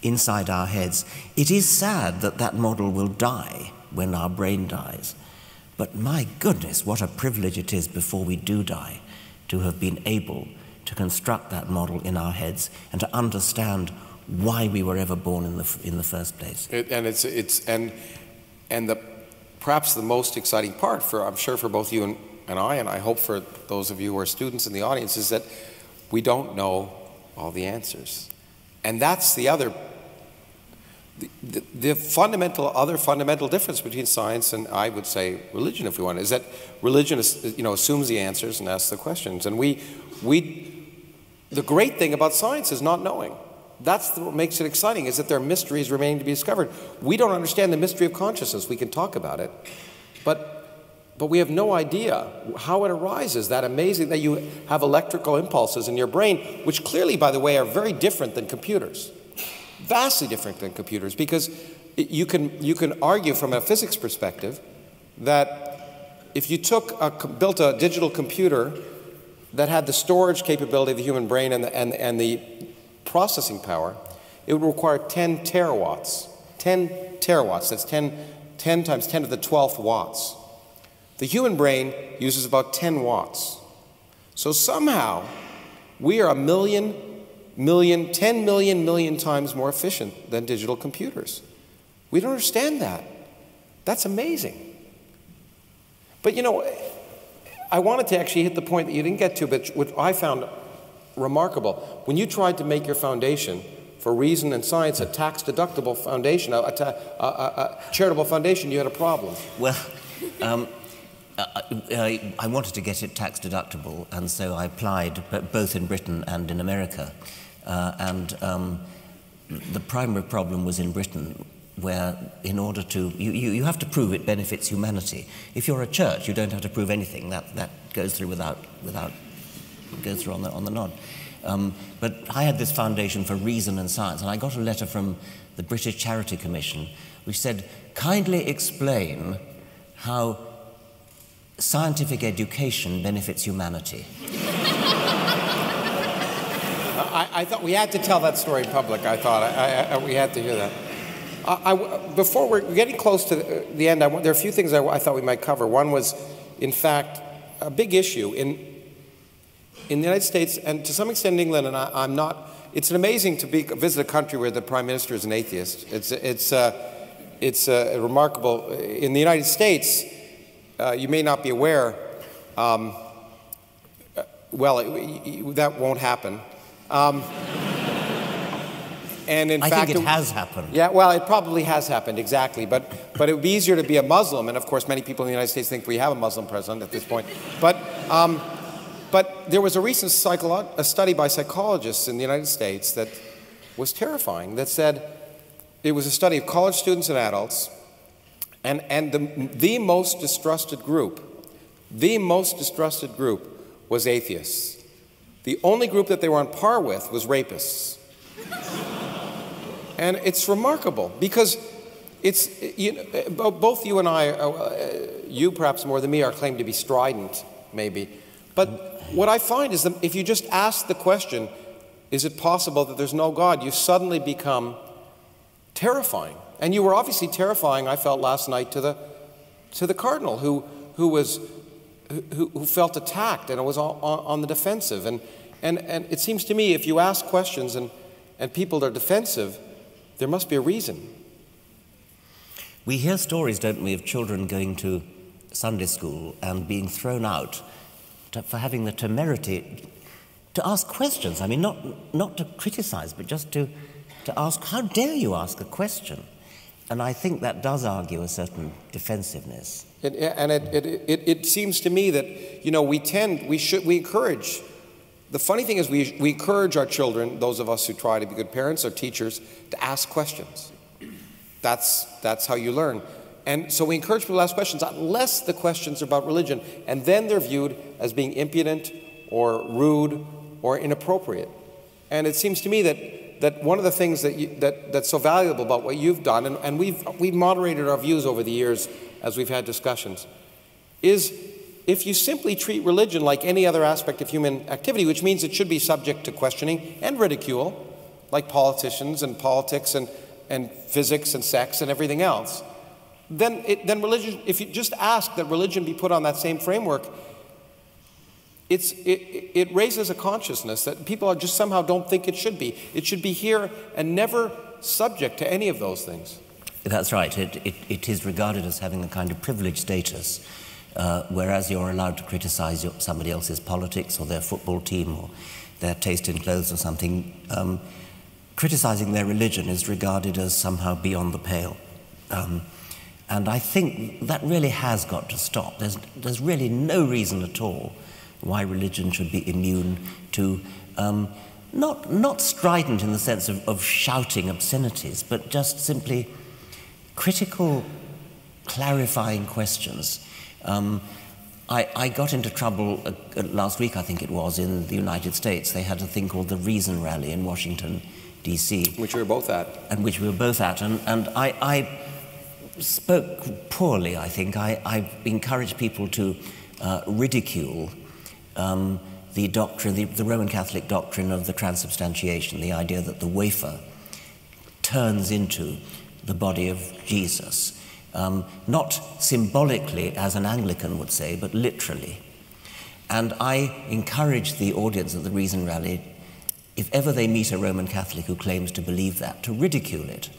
inside our heads. It is sad that that model will die when our brain dies. But my goodness, what a privilege it is before we do die to have been able to construct that model in our heads and to understand why we were ever born in the first place. Perhaps the most exciting part I'm sure for both you and I hope for those of you who are students in the audience, is that we don't know all the answers. And that's the other other fundamental difference between science and, I would say, religion, if we want, is that religion assumes the answers and asks the questions. And the great thing about science is not knowing. That's what makes it exciting, is that there are mysteries remaining to be discovered. We don't understand the mystery of consciousness. We can talk about it, but we have no idea how it arises. That amazing that you have electrical impulses in your brain, which clearly, by the way, are very different than computers. Vastly different than computers, because you can argue from a physics perspective that if you built a digital computer that had the storage capability of the human brain and the processing power, it would require 10 terawatts. 10 terawatts, that's 10 times 10 to the 12th watts. The human brain uses about 10 watts. So somehow we are 10 million times more efficient than digital computers. We don't understand that. That's amazing. But I wanted to actually hit the point that you didn't get to, but which I found remarkable. When you tried to make your foundation for reason and science a tax-deductible foundation, a charitable foundation, you had a problem. Well, I wanted to get it tax-deductible, and so I applied both in Britain and in America. The primary problem was in Britain, where in order to, you have to prove it benefits humanity. If you're a church, you don't have to prove anything. That goes through goes through on the nod. But I had this foundation for reason and science, and I got a letter from the British Charity Commission which said, kindly explain how scientific education benefits humanity. I thought we had to tell that story in public. I thought we had to hear that. Before we're getting close to the end, there are a few things I thought we might cover. One was, in fact, a big issue in the United States, and to some extent in England, and I'm not, it's amazing to visit a country where the prime minister is an atheist. It's remarkable. In the United States, you may not be aware. That won't happen. And in fact, I think it has happened. Yeah, well, it probably has happened, exactly. But it would be easier to be a Muslim, and of course, many people in the United States think we have a Muslim president at this point. But there was a recent study by psychologists in the United States that was terrifying. That said, it was a study of college students and adults, and the most distrusted group was atheists. The only group that they were on par with was rapists. And it's remarkable because it's, both you and I, you perhaps more than me, are claimed to be strident, maybe. But what I find is that if you just ask the question, is it possible that there's no God, you suddenly become terrifying. And you were obviously terrifying, I felt last night, to the cardinal who felt attacked and was on the defensive. And it seems to me if you ask questions and people are defensive, there must be a reason. We hear stories, don't we, of children going to Sunday school and being thrown out for having the temerity to ask questions. I mean, not to criticize, but just to ask, how dare you ask a question? And I think that does argue a certain defensiveness. It seems to me that, we encourage. The funny thing is we encourage our children, those of us who try to be good parents or teachers, to ask questions. That's how you learn. And so we encourage people to ask questions unless the questions are about religion, and then they're viewed as being impudent or rude or inappropriate. And it seems to me that one of the things that's so valuable about what you've done, and we've moderated our views over the years as we've had discussions, is if you simply treat religion like any other aspect of human activity, which means it should be subject to questioning and ridicule, like politicians and politics and physics and sex and everything else, then religion, if you just ask that religion be put on that same framework, it raises a consciousness that people just somehow don't think it should be. It should be here and never subject to any of those things. That's right. It is regarded as having a kind of privileged status. Whereas you're allowed to criticize somebody else's politics or their football team or their taste in clothes or something, criticizing their religion is regarded as somehow beyond the pale. And I think that really has got to stop. There's really no reason at all why religion should be immune to, not strident in the sense of shouting obscenities, but just simply critical, clarifying questions. I got into trouble last week, I think it was, in the United States. They had a thing called the Reason Rally in Washington, D.C. Which we were both at. And which we were both at. And I spoke poorly, I think. I encouraged people to ridicule the doctrine, the Roman Catholic doctrine of the transubstantiation, the idea that the wafer turns into the body of Jesus. Not symbolically, as an Anglican would say, but literally. And I encourage the audience at the Reason Rally, if ever they meet a Roman Catholic who claims to believe that, to ridicule it.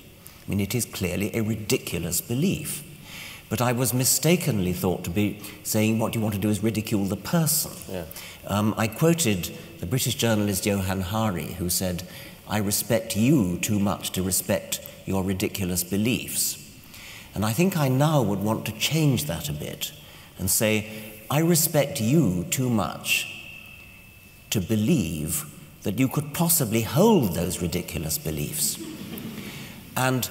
I mean, it is clearly a ridiculous belief. But I was mistakenly thought to be saying what you want to do is ridicule the person. Yeah. I quoted the British journalist Johann Hari, who said, "I respect you too much to respect your ridiculous beliefs." And I think I now would want to change that a bit and say, I respect you too much to believe that you could possibly hold those ridiculous beliefs. And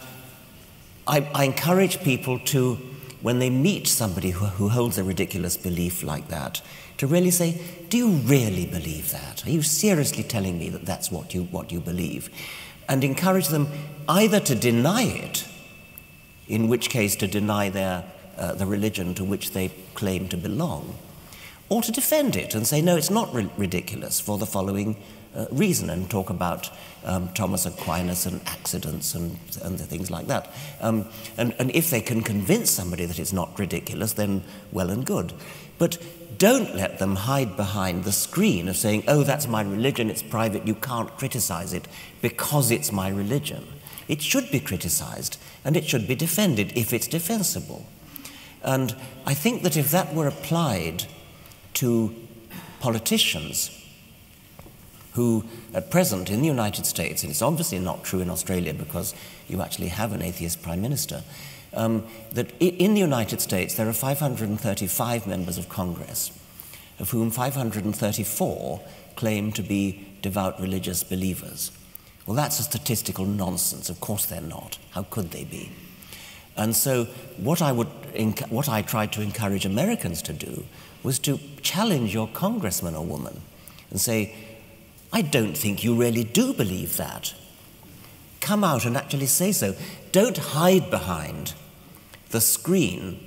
I encourage people to, when they meet somebody who holds a ridiculous belief like that, to really say, do you really believe that? Are you seriously telling me that that's what you believe? And encourage them either to deny it, in which case to deny the religion to which they claim to belong, or to defend it and say, no, it's not ridiculous for the following reason and talk about Thomas Aquinas and accidents and things like that. And if they can convince somebody that it's not ridiculous, then well and good. But don't let them hide behind the screen of saying, oh, that's my religion, it's private, you can't criticize it because it's my religion. It should be criticized, and it should be defended if it's defensible. And I think that if that were applied to politicians who, at present in the United States, and it's obviously not true in Australia because you actually have an atheist prime minister, that in the United States there are 535 members of Congress, of whom 534 claim to be devout religious believers. Well, that's a statistical nonsense. Of course they're not. How could they be? And so what I tried to encourage Americans to do was to challenge your congressman or woman and say, I don't think you really do believe that. Come out and actually say so. Don't hide behind the screen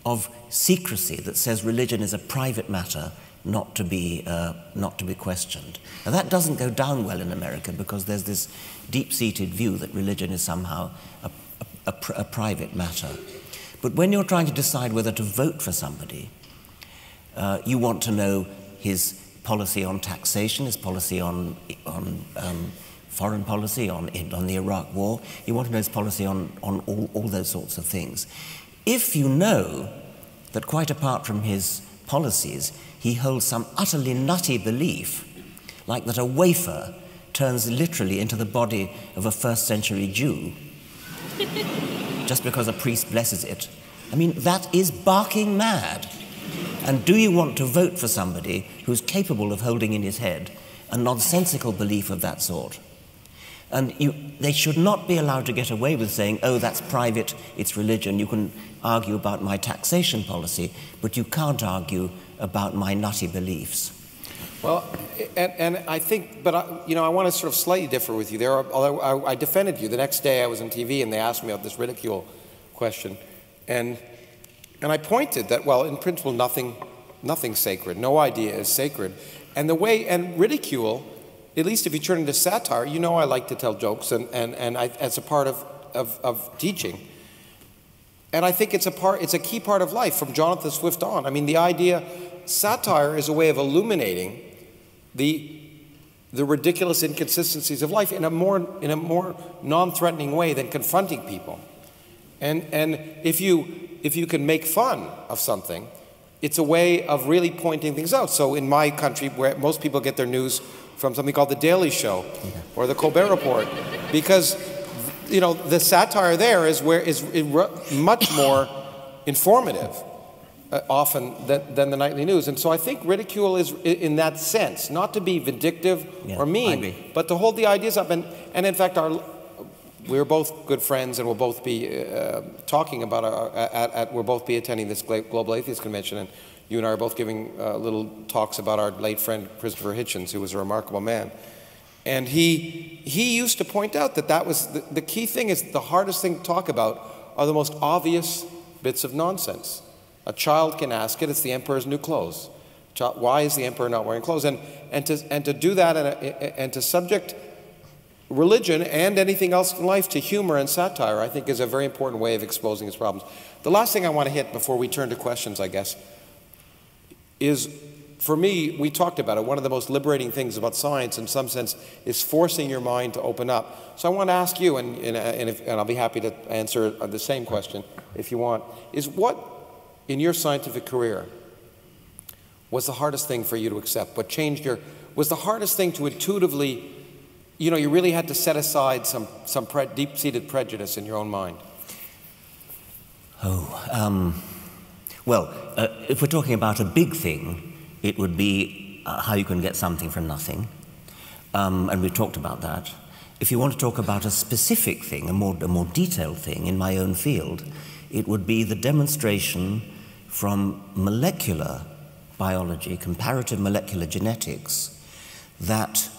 of secrecy that says religion is a private matter not to be questioned. And that doesn't go down well in America because there's this deep-seated view that religion is somehow a private matter. But when you're trying to decide whether to vote for somebody, you want to know his policy on taxation, his policy on foreign policy, on the Iraq War. You want to know his policy on all those sorts of things. If you know that quite apart from his policies, he holds some utterly nutty belief, like that a wafer turns literally into the body of a first-century Jew, just because a priest blesses it. I mean, that is barking mad. And do you want to vote for somebody who's capable of holding in his head a nonsensical belief of that sort? And they should not be allowed to get away with saying, oh, that's private, it's religion, you can argue about my taxation policy, but you can't argue about my nutty beliefs. Well, and I think, but I want to sort of slightly differ with you there. Although I defended you. The next day I was on TV and they asked me about this ridicule question. And I pointed that, well, in principle, nothing's sacred. No idea is sacred. And ridicule, at least if you turn into satire, you know I like to tell jokes as a part of teaching. And I think it's a key part of life from Jonathan Swift on. I mean, the idea, satire is a way of illuminating the ridiculous inconsistencies of life in a more non-threatening way than confronting people. And if you can make fun of something, it's a way of really pointing things out. So in my country, where most people get their news from something called The Daily Show or The Colbert Report, because the satire there is much more informative often than the nightly news. And so I think ridicule is in that sense, not to be vindictive or mean, but to hold the ideas up. And in fact, we're both good friends, and we'll both be talking about we'll both be attending this Global Atheist Convention, and you and I are both giving little talks about our late friend Christopher Hitchens, who was a remarkable man. And he used to point out that was the key thing is the hardest thing to talk about are the most obvious bits of nonsense. A child can ask it, it's the emperor's new clothes. Why is the emperor not wearing clothes? And to do that and to subject religion and anything else in life to humor and satire, I think is a very important way of exposing its problems. The last thing I want to hit before we turn to questions, I guess, is, for me, we talked about it, one of the most liberating things about science, in some sense, is forcing your mind to open up. So I want to ask you, and I'll be happy to answer the same question if you want, is what, in your scientific career, was the hardest thing for you to accept? What changed was the hardest thing to intuitively, you really had to set aside some deep-seated prejudice in your own mind? Well, if we're talking about a big thing, it would be how you can get something from nothing, and we've talked about that. If you want to talk about a specific thing, a more detailed thing in my own field, it would be the demonstration from molecular biology, comparative molecular genetics, that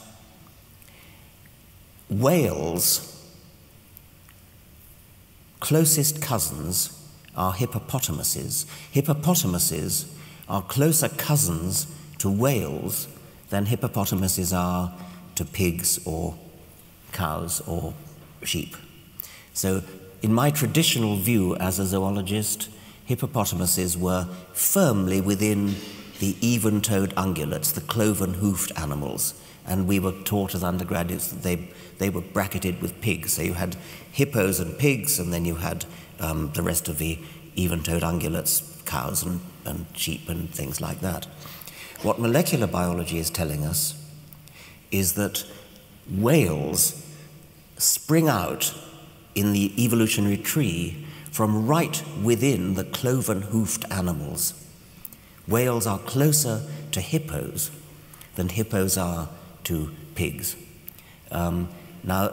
whales' closest cousins are hippopotamuses. Hippopotamuses are closer cousins to whales than hippopotamuses are to pigs or cows or sheep. So in my traditional view as a zoologist, hippopotamuses were firmly within the even-toed ungulates, the cloven-hoofed animals, and we were taught as undergraduates that they were bracketed with pigs. So you had hippos and pigs, and then you had the rest of the even-toed ungulates, cows and sheep and things like that. What molecular biology is telling us is that whales spring out in the evolutionary tree from right within the cloven-hoofed animals. Whales are closer to hippos than hippos are to pigs. Now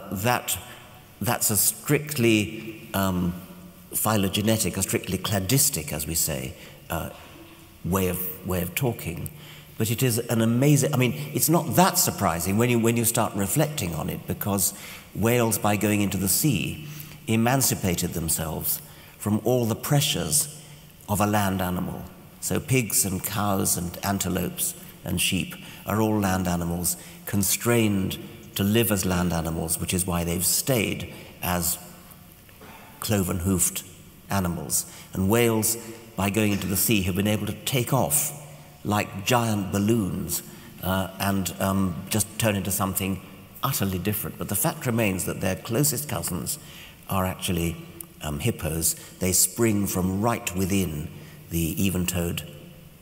that's a strictly phylogenetic, a strictly cladistic, as we say, way of talking. But it is an amazing, I mean, it's not that surprising when you start reflecting on it, because whales, by going into the sea, emancipated themselves from all the pressures of a land animal. So pigs and cows and antelopes and sheep are all land animals, constrained to live as land animals, which is why they've stayed as cloven-hoofed animals. And whales, by going into the sea, have been able to take off like giant balloons and just turn into something utterly different. But the fact remains that their closest cousins are actually hippos. They spring from right within the even-toed,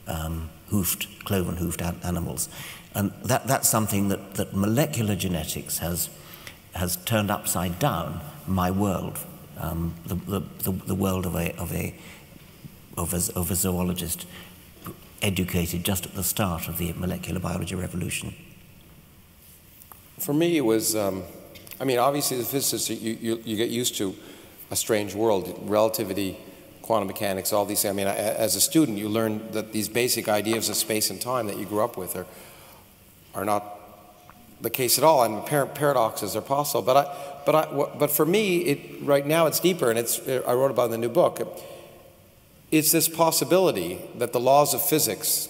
cloven-hoofed animals. And that's something that molecular genetics has turned upside down my world, the world of a zoologist educated just at the start of the molecular biology revolution. For me, it was, I mean, obviously as a physicist, you get used to a strange world, relativity, quantum mechanics, all these things. I mean, as a student, you learn that these basic ideas of space and time that you grew up with are not the case at all, and paradoxes are possible. But for me, right now it's deeper, and I wrote about it in the new book. It's this possibility that the laws of physics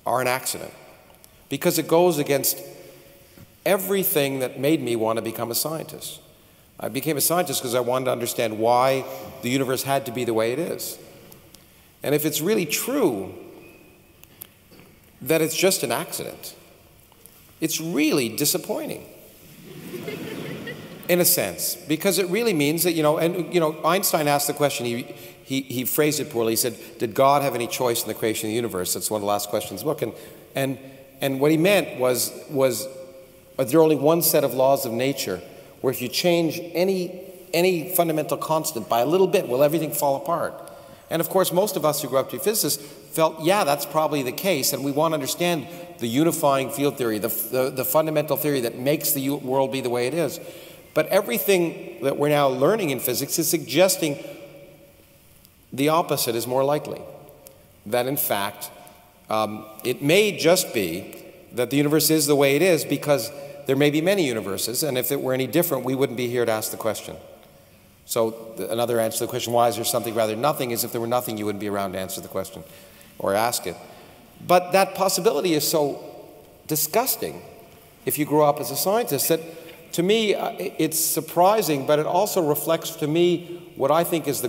are an accident, because it goes against everything that made me want to become a scientist. I became a scientist because I wanted to understand why the universe had to be the way it is. And if it's really true that it's just an accident, it's really disappointing in a sense, because it really means that, Einstein asked the question, he phrased it poorly. He said, did God have any choice in the creation of the universe? That's one of the last questions in the book. And what he meant was there only one set of laws of nature where if you change any fundamental constant by a little bit, will everything fall apart? And of course, most of us who grew up to be physicists felt, yeah, that's probably the case, and we want to understand the unifying field theory, the fundamental theory that makes the world be the way it is. But everything that we're now learning in physics is suggesting the opposite is more likely. That in fact, it may just be that the universe is the way it is because there may be many universes, and if it were any different, we wouldn't be here to ask the question. So another answer to the question, why is there something rather than nothing, is if there were nothing, you wouldn't be around to answer the question or ask it. But that possibility is so disgusting if you grew up as a scientist that, to me, it's surprising, but it also reflects to me what I think is the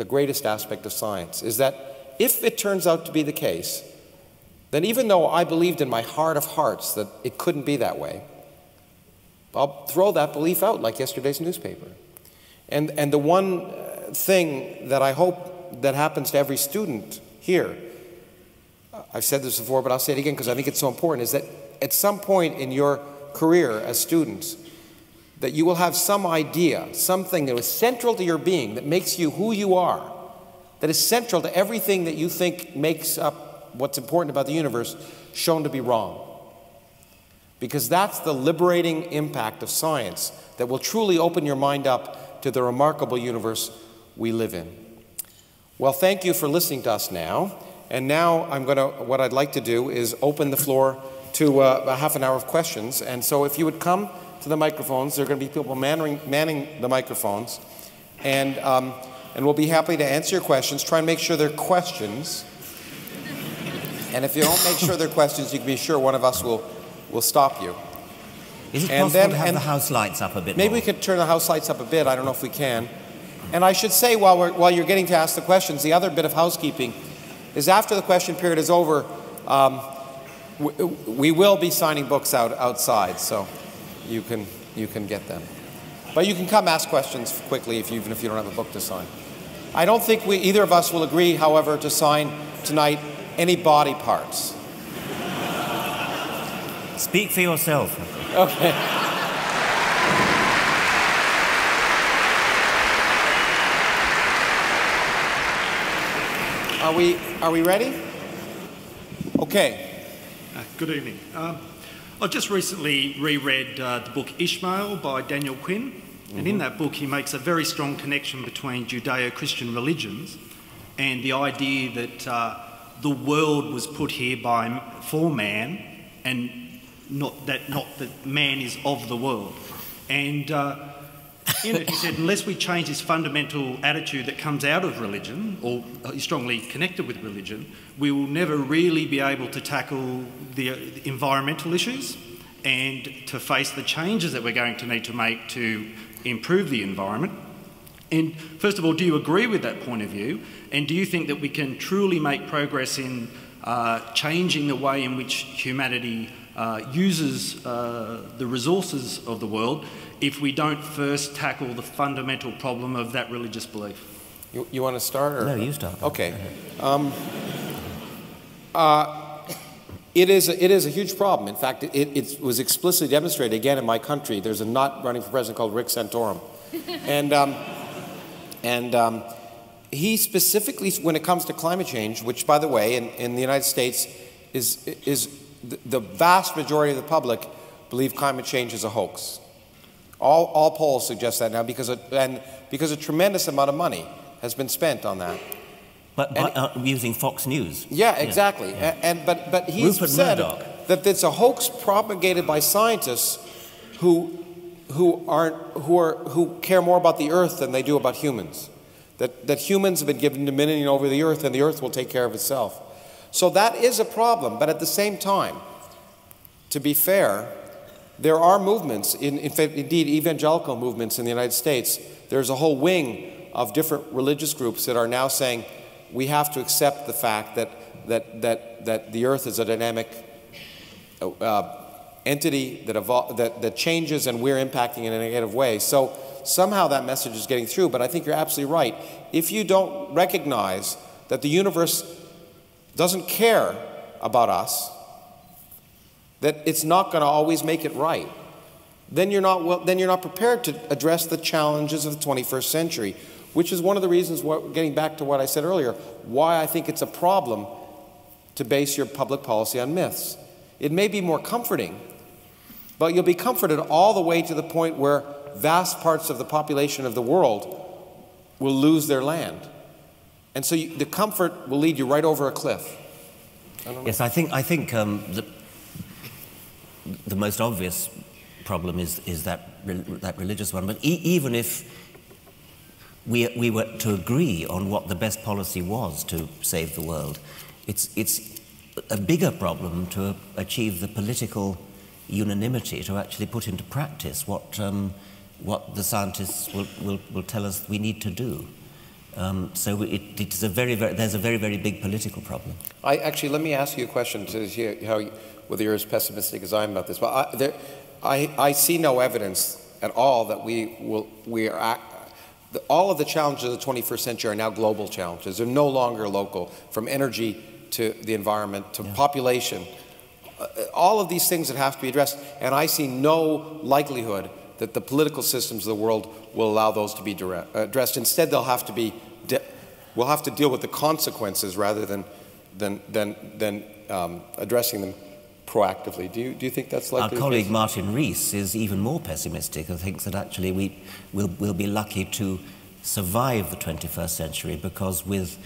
greatest aspect of science, is that if it turns out to be the case, then even though I believed in my heart of hearts that it couldn't be that way, I'll throw that belief out like yesterday's newspaper. And the one thing that I hope that happens to every student here, I've said this before, but I'll say it again because I think it's so important, is that at some point in your career as students, that you will have some idea, something that is central to your being, that makes you who you are, that is central to everything that you think makes up what's important about the universe, shown to be wrong. Because that's the liberating impact of science that will truly open your mind up to the remarkable universe we live in. Well, thank you for listening to us now. And now what I'd like to do is open the floor to a half an hour of questions. And so if you would come to the microphones, there are going to be people manning the microphones. And we'll be happy to answer your questions. Try and make sure they're questions. And if you don't make sure they're questions, you can be sure one of us will will stop you. Is it possible to have the house lights up a bit more? Maybe we could turn the house lights up a bit. I don't know if we can. And I should say, while you're getting to ask the questions, the other bit of housekeeping is after the question period is over, we will be signing books outside, so you can get them. But you can come ask questions quickly even if you don't have a book to sign. I don't think either of us will agree, however, to sign tonight any body parts. Speak for yourself. Okay. Are we ready? Okay. Good evening. I just recently reread the book Ishmael by Daniel Quinn, and in that book he makes a very strong connection between Judeo-Christian religions and the idea that the world was put here for man, and not that man is of the world. And in it he said, unless we change this fundamental attitude that comes out of religion, or is strongly connected with religion, we will never really be able to tackle the environmental issues and to face the changes that we're going to need to make to improve the environment. And first of all, do you agree with that point of view? And do you think that we can truly make progress in changing the way in which humanity uses the resources of the world if we don't first tackle the fundamental problem of that religious belief? You want to start? Or? No, you start. Okay. It is a huge problem. In fact, it was explicitly demonstrated again in my country. There's a nut running for president called Rick Santorum. And he specifically, when it comes to climate change, which, by the way, in the United States is the vast majority of the public believe climate change is a hoax. All polls suggest that now because a tremendous amount of money has been spent on that. But using Fox News. Yeah, exactly. Yeah. But he's said that it's a hoax propagated by scientists who care more about the Earth than they do about humans. That humans have been given dominion over the Earth, and the Earth will take care of itself. So that is a problem. But at the same time, to be fair, there are movements, indeed evangelical movements in the United States. There's a whole wing of different religious groups that are now saying we have to accept the fact that the Earth is a dynamic entity that changes, and we're impacting in a negative way. So somehow that message is getting through, but I think you're absolutely right. If you don't recognize that the universe doesn't care about us, that it's not going to always make it right, then you're not prepared to address the challenges of the 21st century, which is one of the reasons, getting back to what I said earlier, why I think it's a problem to base your public policy on myths. It may be more comforting, but you'll be comforted all the way to the point where vast parts of the population of the world will lose their land. And so the comfort will lead you right over a cliff. Yes, I think the most obvious problem is that religious one. But even if we were to agree on what the best policy was to save the world, it's a bigger problem to achieve the political unanimity to actually put into practice what the scientists will tell us we need to do. So there's a very, very big political problem. Let me ask you a question to hear whether you're as pessimistic as I am about this. But I see no evidence at all that all of the challenges of the 21st century are now global challenges. They're no longer local, from energy to the environment to population. All of these things that have to be addressed, and I see no likelihood that the political systems of the world will allow those to be addressed. Instead, we'll have to deal with the consequences rather than addressing them proactively. Do you think that's likely? Our colleague Martin Rees is even more pessimistic and thinks that actually we'll be lucky to survive the 21st century because with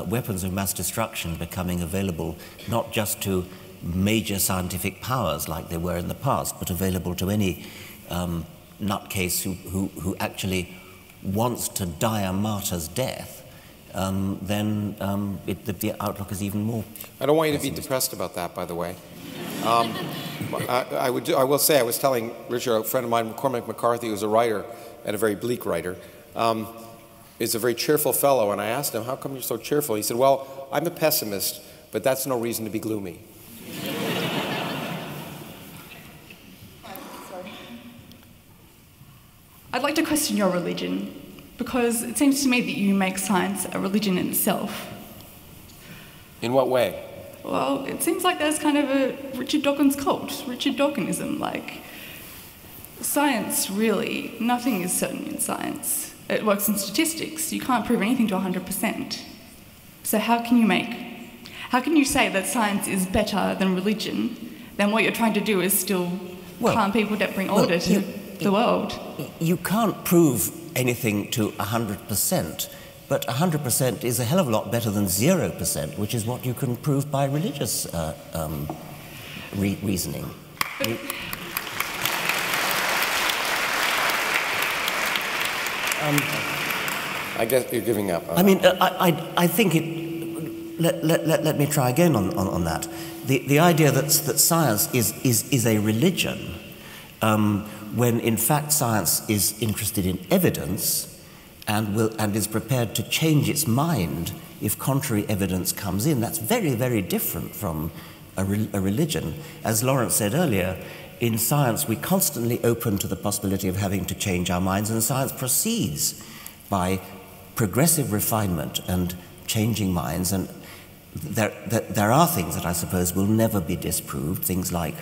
weapons of mass destruction becoming available not just to major scientific powers like they were in the past, but available to any nutcase who actually wants to die a martyr's death, then the outlook is even more. I don't want you to be depressed about that, by the way. I will say, I was telling Richard, a friend of mine, Cormac McCarthy, who's a writer, and a very bleak writer, is a very cheerful fellow, and I asked him, how come you're so cheerful? He said, well, I'm a pessimist, but that's no reason to be gloomy. I'd like to question your religion, because it seems to me that you make science a religion in itself. In what way? Well, it seems like there's kind of a Richard Dawkins cult, Richard Dawkinism, like science really, nothing is certain in science. It works in statistics, you can't prove anything to 100%. So how can you say that science is better than religion, then what you're trying to do is still calm people that bring order to the world? You can't prove anything to 100%. But 100% is a hell of a lot better than 0%, which is what you can prove by religious reasoning. I guess you're giving up. I mean, I think it... Let me try again on that. The idea that science is a religion, when in fact science is interested in evidence, and is prepared to change its mind if contrary evidence comes in. That's very, very different from a religion. As Lawrence said earlier, in science we constantly open to the possibility of having to change our minds, and science proceeds by progressive refinement and changing minds. And there are things that I suppose will never be disproved, things like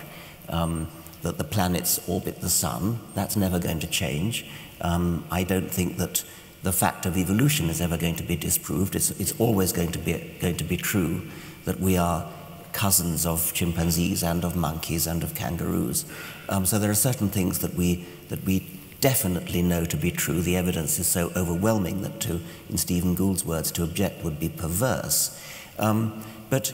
that the planets orbit the sun. That's never going to change. I don't think that the fact of evolution is ever going to be disproved. It's always going to be true that we are cousins of chimpanzees and of monkeys and of kangaroos. So there are certain things that we definitely know to be true. The evidence is so overwhelming that, in Stephen Gould's words, to object would be perverse. But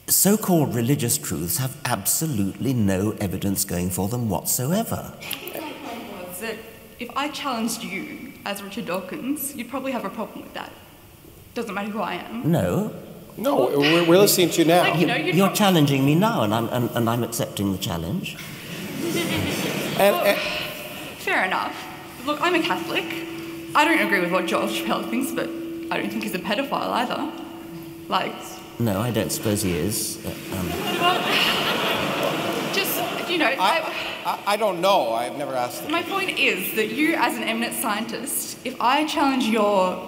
so-called religious truths have absolutely no evidence going for them whatsoever. If I challenged you as Richard Dawkins, you'd probably have a problem with that. Doesn't matter who I am. No. No, we're listening to you now. Like, you're challenging me now, and I'm accepting the challenge. Fair enough. Look, I'm a Catholic. I don't agree with what George Chappelle thinks, but I don't think he's a pedophile either. Like... No, I don't suppose he is. Well, just, you know... I don't know. I've never asked them. My point is that you, as an eminent scientist, if I challenge your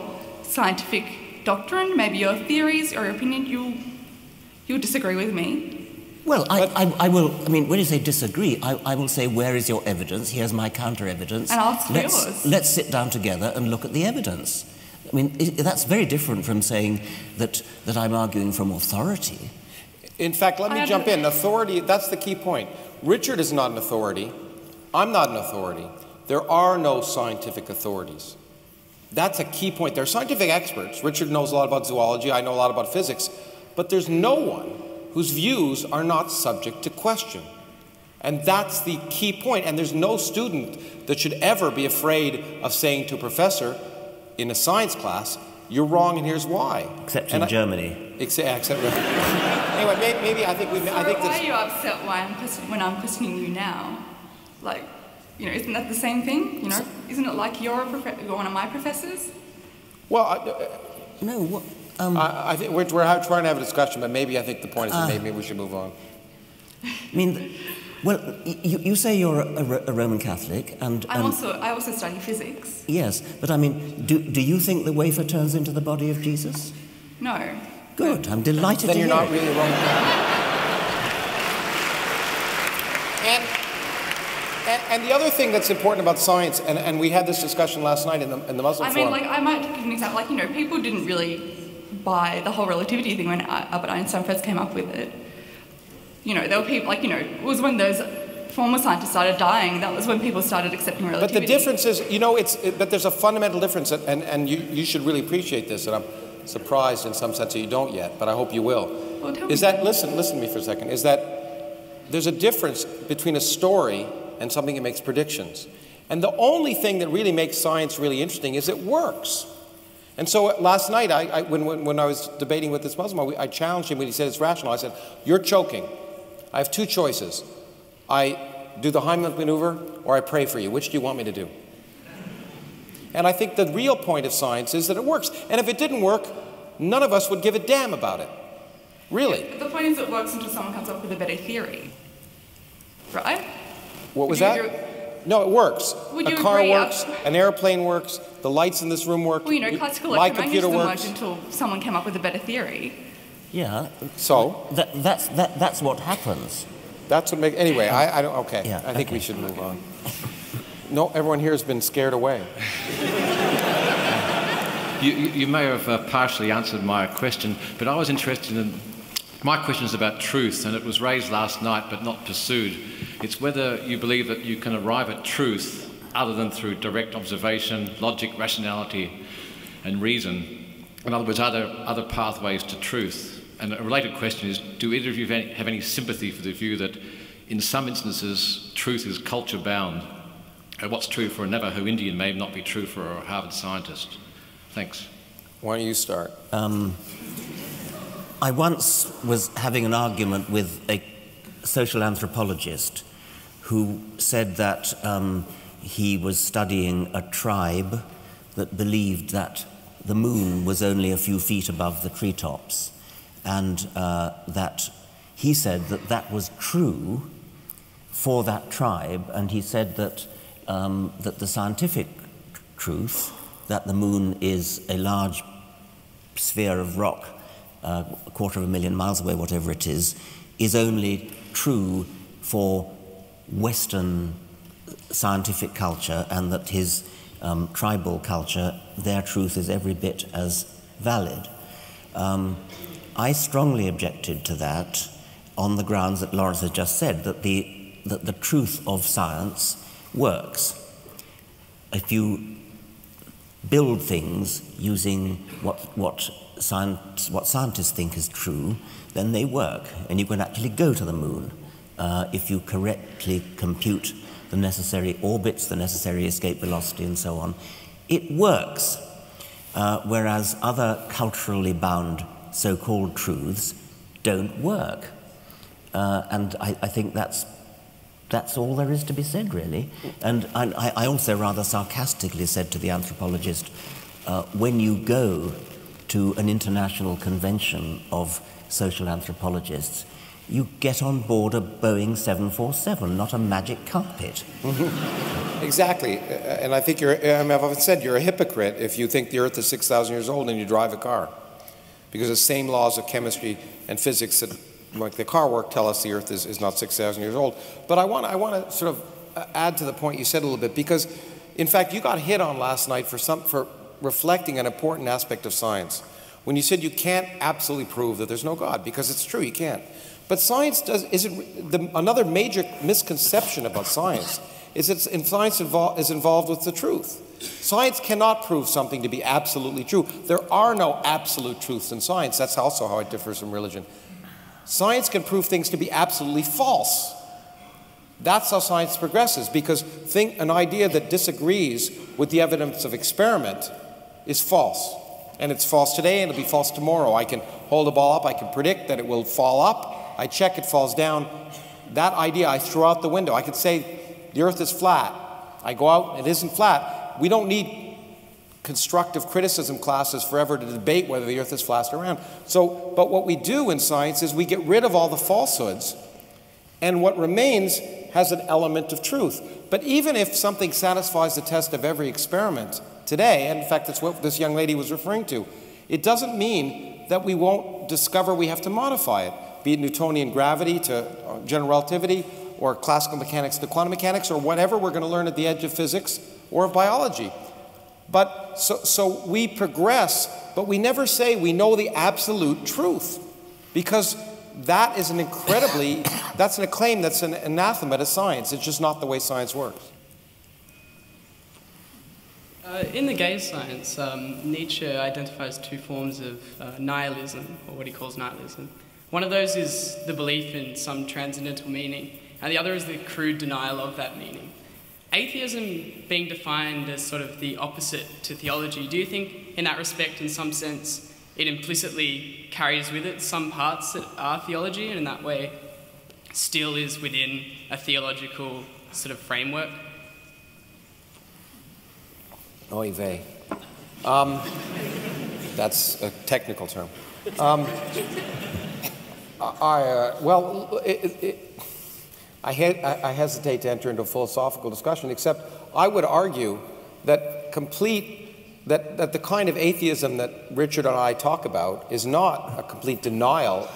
scientific doctrine, maybe your theories or your opinion, you'll disagree with me. Well, I will. I mean, when you say disagree, I will say, where is your evidence? Here's my counter-evidence. And ask for yours. Let's sit down together and look at the evidence. I mean, that's very different from saying that I'm arguing from authority. In fact, let me jump in. Authority, that's the key point. Richard is not an authority. I'm not an authority. There are no scientific authorities. That's a key point. There are scientific experts. Richard knows a lot about zoology. I know a lot about physics. But there's no one whose views are not subject to question. And that's the key point. And there's no student that should ever be afraid of saying to a professor in a science class, you're wrong and here's why. Except in Germany. Except anyway, maybe I think we... So why are you upset when I'm questioning you now? Like, you know, isn't that the same thing? You know, isn't it like you're one of my professors? Well, no. What? I think we're trying to have a discussion, but maybe I think the point is that maybe we should move on. I mean, well, you say you're a Roman Catholic, and I also study physics. Yes, but I mean, do you think the wafer turns into the body of Jesus? No. Good. I'm delighted. Then you're not really a Roman Catholic. And the other thing that's important about science, and we had this discussion last night in the Muslim Forum. I mean, like, I might give an example. Like, you know, people didn't really buy the whole relativity thing when Albert Einstein first came up with it. You know, there were people, like, you know, it was when those former scientists started dying, that was when people started accepting relativity. But the difference is, you know, but there's a fundamental difference, and you should really appreciate this, and I'm surprised in some sense that you don't yet, but I hope you will. Well, tell me. Is that, listen to me for a second, is that there's a difference between a story and something that makes predictions. And the only thing that really makes science really interesting is it works. And so last night, when I was debating with this Muslim, I challenged him when he said it's rational. I said, you're choking. I have two choices. I do the Heimlich maneuver or I pray for you. Which do you want me to do? And I think the real point of science is that it works. And if it didn't work, none of us would give a damn about it. Really. Yeah, the point is it works until someone comes up with a better theory. Right? What was that? No, it works. A car works, an airplane works, the lights in this room work. Well, you know, classical my computer electromagnetism works. worked until someone came up with a better theory. Yeah. So? That's what happens. That's what makes... Anyway, I don't... Okay. Yeah, I think we should move on. No, everyone here has been scared away. You may have partially answered my question, but I was interested in... My question is about truth, and it was raised last night but not pursued. It's whether you believe that you can arrive at truth other than through direct observation, logic, rationality, and reason. In other words, are there other pathways to truth? And a related question is, do either of you have any sympathy for the view that in some instances truth is culture-bound? What's true for a Navajo Indian may not be true for a Harvard scientist. Thanks. Why don't you start? I once was having an argument with a social anthropologist who said that he was studying a tribe that believed that the moon was only a few feet above the treetops, and that he said that that was true for that tribe, and he said that that the scientific truth, that the moon is a large sphere of rock, a 250,000 miles away, whatever it is only true for Western scientific culture, and that his tribal culture, their truth is every bit as valid. I strongly objected to that on the grounds that Lawrence has just said, that the truth of science works. If you build things using what scientists think is true, then they work, and you can actually go to the moon if you correctly compute the necessary orbits, the necessary escape velocity, and so on. It works, whereas other culturally bound so-called truths don't work. And I think that's all there is to be said, really. And I also rather sarcastically said to the anthropologist, when you go to an international convention of social anthropologists, you get on board a Boeing 747, not a magic carpet. Exactly. And I think I've often said you're a hypocrite if you think the Earth is 6,000 years old and you drive a car. Because the same laws of chemistry and physics that like the car work tell us the Earth is not 6,000 years old. But I want to sort of add to the point you said a little bit, because in fact you got hit on last night for reflecting an important aspect of science. When you said you can't absolutely prove that there's no God, because it's true, you can't. But science another major misconception about science is that science is involved with the truth. Science cannot prove something to be absolutely true. There are no absolute truths in science. That's also how it differs from religion. Science can prove things to be absolutely false. That's how science progresses, because an idea that disagrees with the evidence of experiment is false. And it's false today, and it'll be false tomorrow. I can hold a ball up, I can predict that it will fall up, I check it falls down. That idea I throw out the window. I could say the Earth is flat. I go out, it isn't flat. We don't need constructive criticism classes forever to debate whether the Earth is flat or round. But what we do in science is we get rid of all the falsehoods, and what remains has an element of truth. But even if something satisfies the test of every experiment today, and in fact that's what this young lady was referring to, it doesn't mean that we won't discover we have to modify it, be it Newtonian gravity to general relativity, or classical mechanics to quantum mechanics, or whatever we're going to learn at the edge of physics or of biology. But so we progress, but we never say we know the absolute truth, because that is that's a claim that's an anathema to science. It's just not the way science works. In the gay science, Nietzsche identifies two forms of nihilism, or what he calls nihilism. One of those is the belief in some transcendental meaning, and the other is the crude denial of that meaning. Atheism being defined as sort of the opposite to theology, do you think in that respect, in some sense, it implicitly carries with it some parts that are theology, and in that way still is within a theological sort of framework? Oy vey. That's a technical term. I hesitate to enter into a philosophical discussion, except I would argue that that the kind of atheism that Richard and I talk about is not a complete denial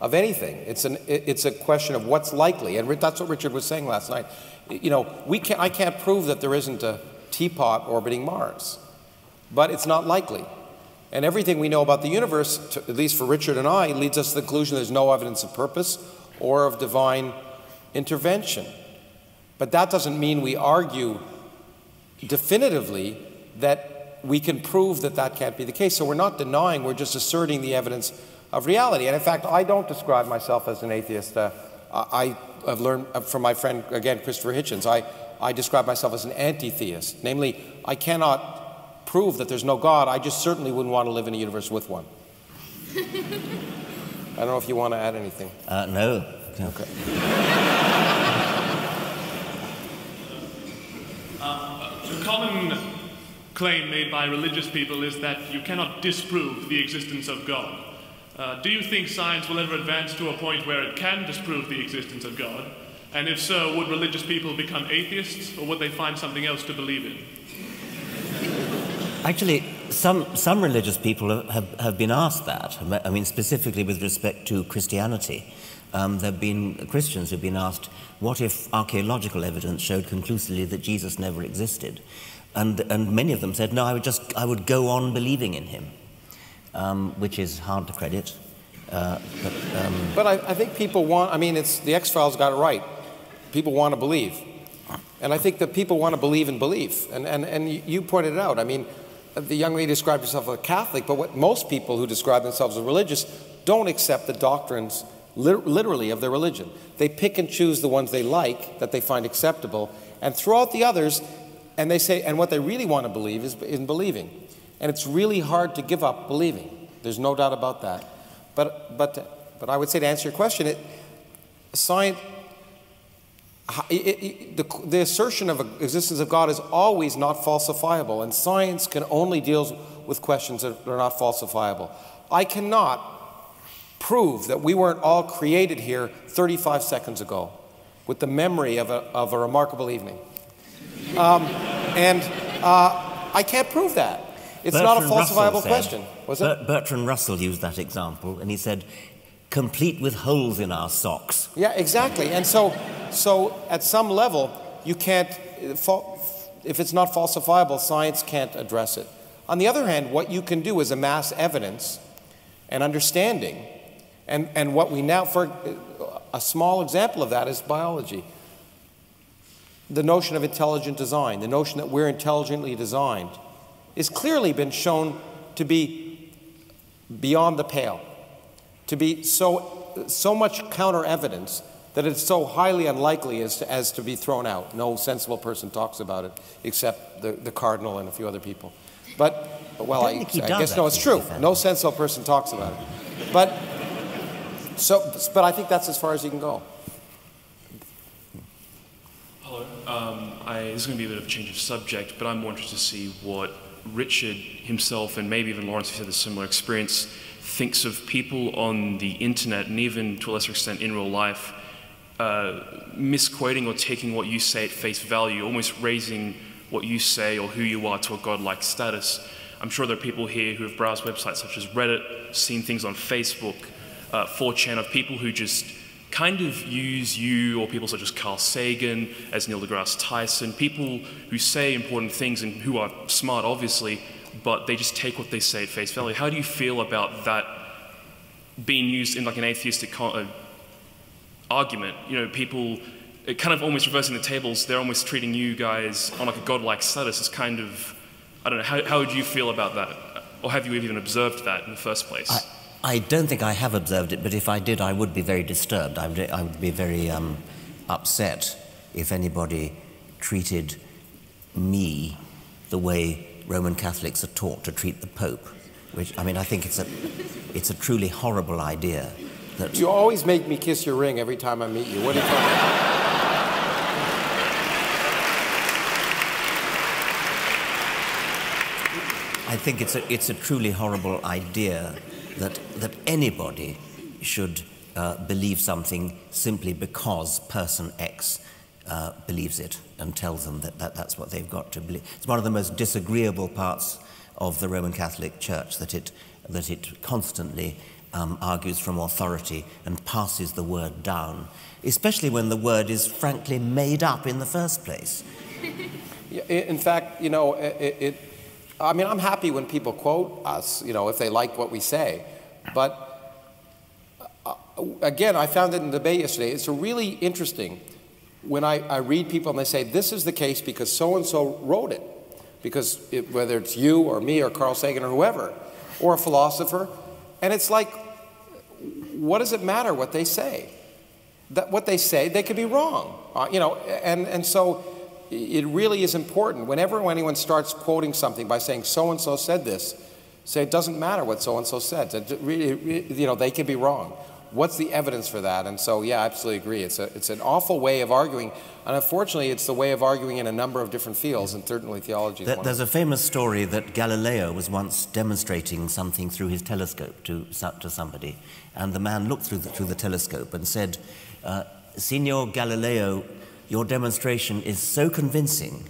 of anything. It's a question of what's likely, and that's what Richard was saying last night. You know, I can't prove that there isn't a teapot orbiting Mars, but it's not likely. And everything we know about the universe, at least for Richard and I, leads us to the conclusion there's no evidence of purpose or of divine intervention. But that doesn't mean we argue definitively that we can prove that that can't be the case. So we're not denying, we're just asserting the evidence of reality. And in fact, I don't describe myself as an atheist. I've learned from my friend, again, Christopher Hitchens, I describe myself as an anti-theist. Namely, I cannot prove that there's no God. I just certainly wouldn't want to live in a universe with one. I don't know if you want to add anything. No. Okay. A common claim made by religious people is that you cannot disprove the existence of God. Do you think science will ever advance to a point where it can disprove the existence of God? And if so, would religious people become atheists, or would they find something else to believe in? Actually, some religious people have been asked that. I mean, specifically with respect to Christianity. There have been Christians who have been asked, what if archaeological evidence showed conclusively that Jesus never existed? And many of them said, no, I would go on believing in him, which is hard to credit. But I think people want, I mean, the X-Files got it right. People want to believe. And I think that people want to believe in belief. And you pointed it out. I mean, the young lady described herself as a Catholic, but what most people who describe themselves as religious don't accept the doctrines literally of their religion. They pick and choose the ones they like, that they find acceptable, and throw out the others, and they say, and what they really want to believe is in believing. And it's really hard to give up believing. There's no doubt about that. But I would say, to answer your question, science, the assertion of existence of God is always not falsifiable, and science can only deal with questions that are not falsifiable. I cannot prove that we weren't all created here 35 seconds ago with the memory of a remarkable evening. I can't prove that. It's not a falsifiable question. Was it? Bertrand Russell used that example, and he said, complete with holes in our socks. Yeah, exactly. And so at some level, you can't, if it's not falsifiable, science can't address it. On the other hand, what you can do is amass evidence and understanding. And what we now, for a small example of that is biology. The notion of intelligent design, the notion that we're intelligently designed, is clearly been shown to be beyond the pale, to be so much counter evidence that it's so highly unlikely as to be thrown out. No sensible person talks about it, except the Cardinal and a few other people. But, well, I guess no, it's true. No sensible person talks about it. But I think that's as far as you can go. Hello. This is going to be a bit of a change of subject, but I'm more interested to see what Richard himself, and maybe even Lawrence, who had a similar experience, thinks of people on the internet, and even to a lesser extent in real life, misquoting or taking what you say at face value, almost raising what you say or who you are to a godlike status. I'm sure there are people here who have browsed websites such as Reddit, seen things on Facebook, 4chan, of people who just kind of use you or people such as Carl Sagan, as Neil deGrasse Tyson, people who say important things and who are smart, obviously, but they just take what they say at face value. How do you feel about that being used in like an atheistic argument? You know, people kind of almost reversing the tables. They're almost treating you guys on like a godlike status as kind of, I don't know, how would you feel about that? Or have you even observed that in the first place? I don't think I have observed it, but if I did, I would be very disturbed. I would be very upset if anybody treated me the way Roman Catholics are taught to treat the Pope, which, I mean, I think it's a truly horrible idea. that... You always make me kiss your ring every time I meet you. What do you think? I think it's a truly horrible idea that anybody should believe something simply because person X believes it and tells them that's what they've got to believe. It's one of the most disagreeable parts of the Roman Catholic Church that it constantly argues from authority and passes the word down, especially when the word is frankly made up in the first place. In fact, you know, I mean, I'm happy when people quote us, you know, if they like what we say. But again, I found it in the debate yesterday. It's really interesting when I read people and they say, this is the case because so-and-so wrote it. Because whether it's you or me or Carl Sagan or whoever, or a philosopher, and it's like, what does it matter what they say? That what they say, they could be wrong. You know, and so it really is important. Whenever anyone starts quoting something by saying so-and-so said this, say it doesn't matter what so-and-so said. You know, they could be wrong. What's the evidence for that? And so, yeah, I absolutely agree. It's an awful way of arguing. And unfortunately, it's the way of arguing in a number of different fields, and certainly theology is one. There's a famous story that Galileo was once demonstrating something through his telescope to somebody. And the man looked through the telescope and said, Signor Galileo, your demonstration is so convincing.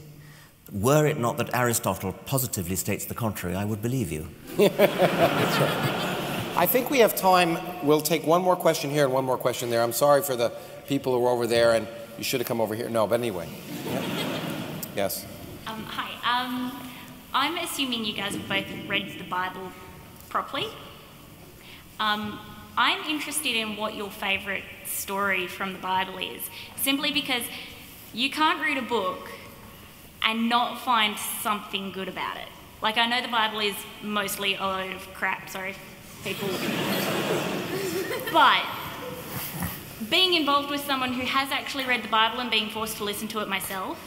Were it not that Aristotle positively states the contrary, I would believe you. That's right. I think we have time. We'll take one more question here and one more question there. I'm sorry for the people who are over there, and you should have come over here. No, but anyway. Yes. Hi. I'm assuming you guys have both read the Bible properly. I'm interested in what your favourite story from the Bible is, simply because you can't read a book and not find something good about it. Like, I know the Bible is mostly a load of crap, sorry, people. But being involved with someone who has actually read the Bible and being forced to listen to it myself,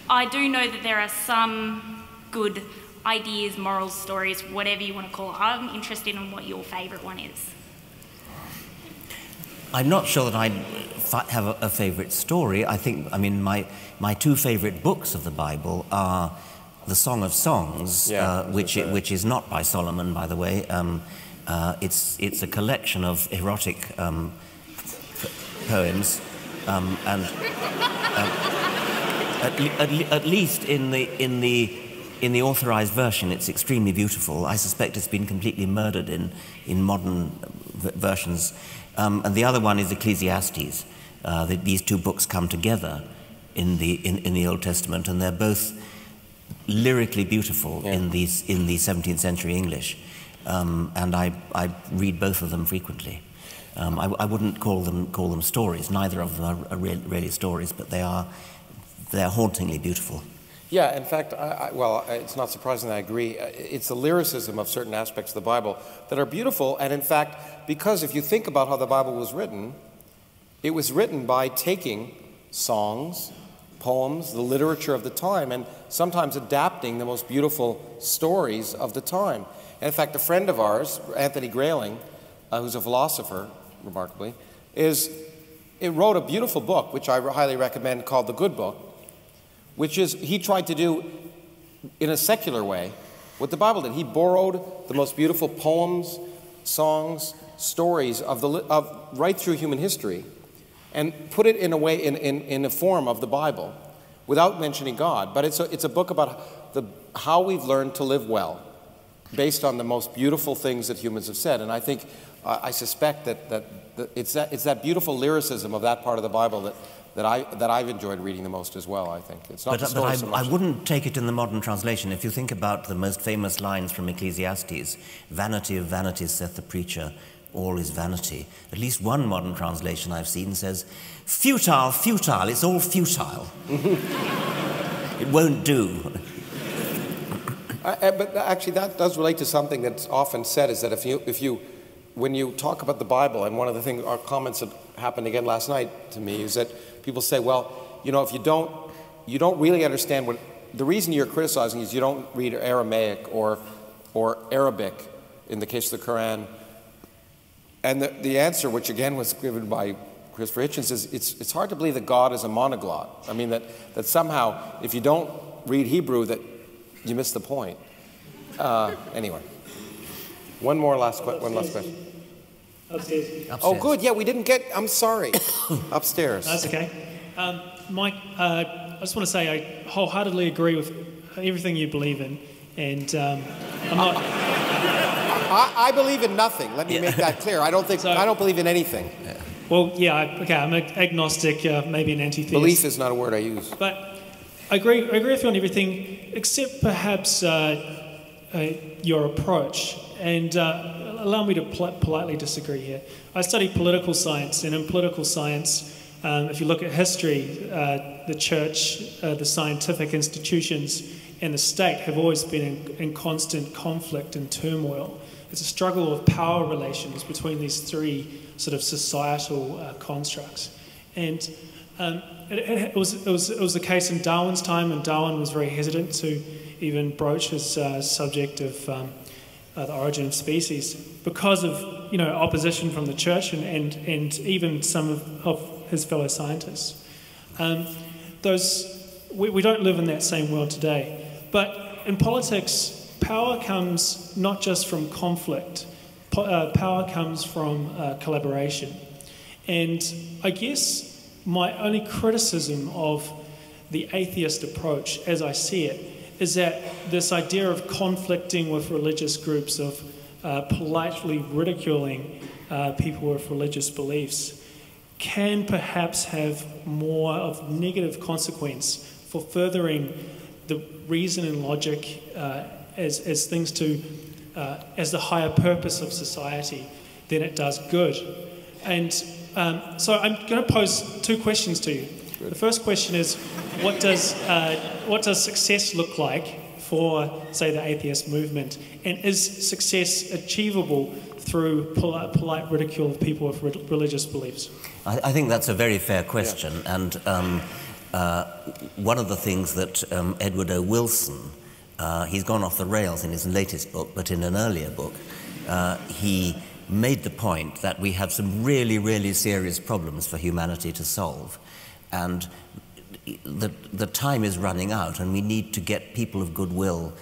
I do know that there are some good ideas, morals, stories, whatever you want to call it. I'm interested in what your favourite one is. I'm not sure that I have a favourite story. I mean, my two favourite books of the Bible are the Song of Songs, which is not by Solomon, by the way. It's a collection of erotic poems, and at least in the authorized version, it's extremely beautiful. I suspect it's been completely murdered in modern versions. And the other one is Ecclesiastes. These two books come together in the Old Testament, and they're both lyrically beautiful in the 17th century English. And I read both of them frequently. I wouldn't call them stories. Neither of them are really stories, but they're hauntingly beautiful. Yeah, in fact, well, it's not surprising that I agree. It's the lyricism of certain aspects of the Bible that are beautiful, and in fact, because if you think about how the Bible was written, it was written by taking songs, poems, the literature of the time, and sometimes adapting the most beautiful stories of the time. And in fact, a friend of ours, Anthony Grayling, who's a philosopher, remarkably, wrote a beautiful book, which I highly recommend, called The Good Book, which is, he tried to do in a secular way what the Bible did. He borrowed the most beautiful poems, songs, stories of right through human history, and put it in a way, in a form of the Bible, without mentioning God. But it's a book about how we've learned to live well, based on the most beautiful things that humans have said. And I think, I suspect that it's that beautiful lyricism of that part of the Bible that I've enjoyed reading the most as well, I think. It's not the story so much. I wouldn't take it in the modern translation. If you think about the most famous lines from Ecclesiastes, vanity of vanities, saith the preacher, all is vanity. At least one modern translation I've seen says, futile, futile, it's all futile. It won't do. But actually that does relate to something that's often said, is that when you talk about the Bible, and one of the things, our comments that happened again last night to me, is that people say, well, you know, if you don't really understand what, the reason you're criticizing is you don't read Aramaic or Arabic, in the case of the Quran, And the answer, which again was given by Christopher Hitchens, is it's hard to believe that God is a monoglot. I mean, that somehow, if you don't read Hebrew, that you miss the point. Anyway. One last question. Upstairs. Oh, good. Yeah, we didn't get... I'm sorry. Upstairs. That's okay. Mike, I just want to say I wholeheartedly agree with everything you believe in, and I'm not... I believe in nothing. Let me make that clear. I don't believe in anything. Yeah. Well, yeah, okay, I'm an agnostic, maybe an anti-theist. Belief is not a word I use. But I agree with you on everything, except perhaps your approach. And allow me to politely disagree here. I study political science, and in political science, if you look at history, the church, the scientific institutions, and the state have always been in constant conflict and turmoil. It's a struggle of power relations between these three sort of societal constructs. And it was the case in Darwin's time, and Darwin was very hesitant to even broach his subject of the origin of species because of opposition from the church and even some of his fellow scientists. We don't live in that same world today. But in politics, power comes not just from conflict. Power comes from collaboration. And I guess my only criticism of the atheist approach, as I see it, is that this idea of conflicting with religious groups, of politely ridiculing people with religious beliefs, can perhaps have more of negative consequence for furthering the reason and logic as things to as the higher purpose of society than it does good. And so I'm going to pose two questions to you. The first question is, what does success look like for, say, the atheist movement? And is success achievable through polite ridicule of people with religious beliefs? I think that's a very fair question. Yeah. And one of the things that Edward O. Wilson, he's gone off the rails in his latest book, but in an earlier book, he made the point that we have some really, really serious problems for humanity to solve. And the time is running out, and we need to get people of goodwill,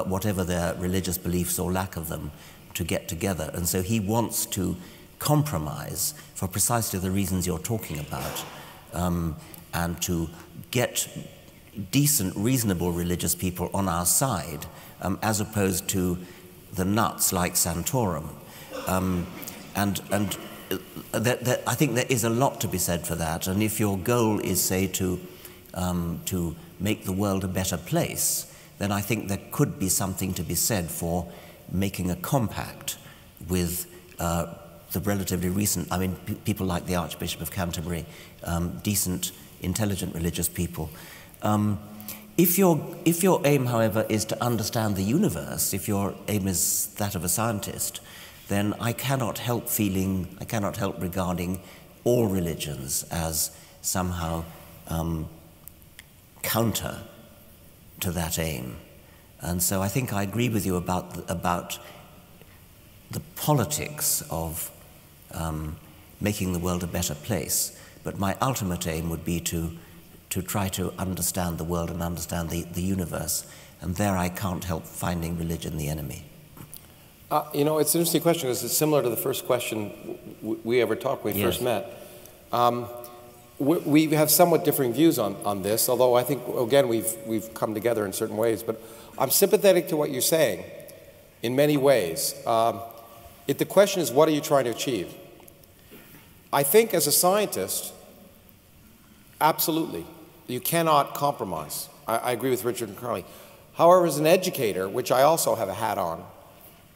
whatever their religious beliefs or lack of them, to get together. And so he wants to compromise for precisely the reasons you're talking about, and to get decent, reasonable religious people on our side, as opposed to the nuts like Santorum. I think there is a lot to be said for that, and if your goal is, say, to make the world a better place, then I think there could be something to be said for making a compact with the relatively recent, I mean, people like the Archbishop of Canterbury, decent, intelligent religious people. If your aim, however, is to understand the universe, if your aim is that of a scientist, then I cannot help regarding all religions as somehow counter to that aim. And so I think I agree with you about the politics of making the world a better place. But my ultimate aim would be to try to understand the world and understand the universe. And there I can't help finding religion the enemy. It's an interesting question because it's similar to the first question we ever talked when we first met. We have somewhat differing views on this, although I think, again, we've come together in certain ways. But I'm sympathetic to what you're saying in many ways. The question is, what are you trying to achieve? I think as a scientist, absolutely, you cannot compromise. I agree with Richard and Carly. However, as an educator, which I also have a hat on,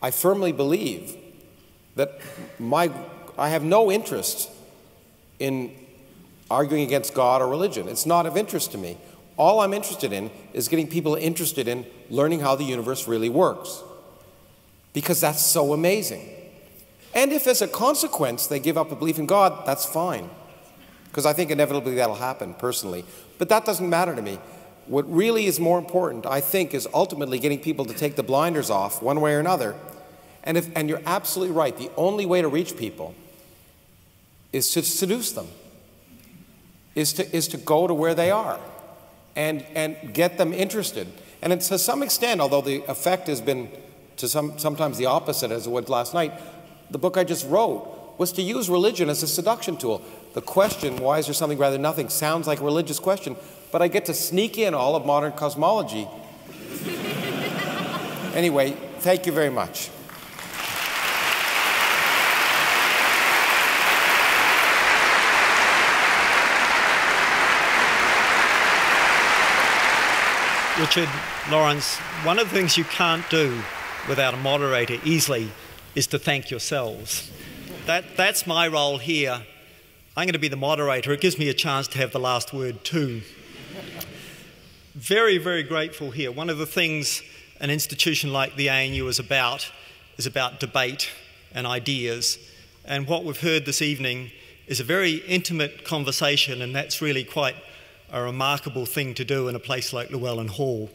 I firmly believe that I have no interest in arguing against God or religion. It's not of interest to me. All I'm interested in is getting people interested in learning how the universe really works, because that's so amazing. And if as a consequence they give up a belief in God, that's fine, because I think inevitably that'll happen personally. But that doesn't matter to me. What really is more important, I think, is ultimately getting people to take the blinders off one way or another And you're absolutely right. The only way to reach people is to seduce them, is to go to where they are and get them interested. And to some extent, although the effect has been sometimes the opposite as it was last night, the book I just wrote was to use religion as a seduction tool. The question, why is there something rather than nothing, sounds like a religious question, but I get to sneak in all of modern cosmology. Anyway, thank you very much. Richard, Lawrence, one of the things you can't do without a moderator easily is to thank yourselves. That's my role here. I'm going to be the moderator. It gives me a chance to have the last word too. Very, very grateful here. One of the things an institution like the ANU is about debate and ideas. And what we've heard this evening is a very intimate conversation, and that's really quite a remarkable thing to do in a place like Llewellyn Hall.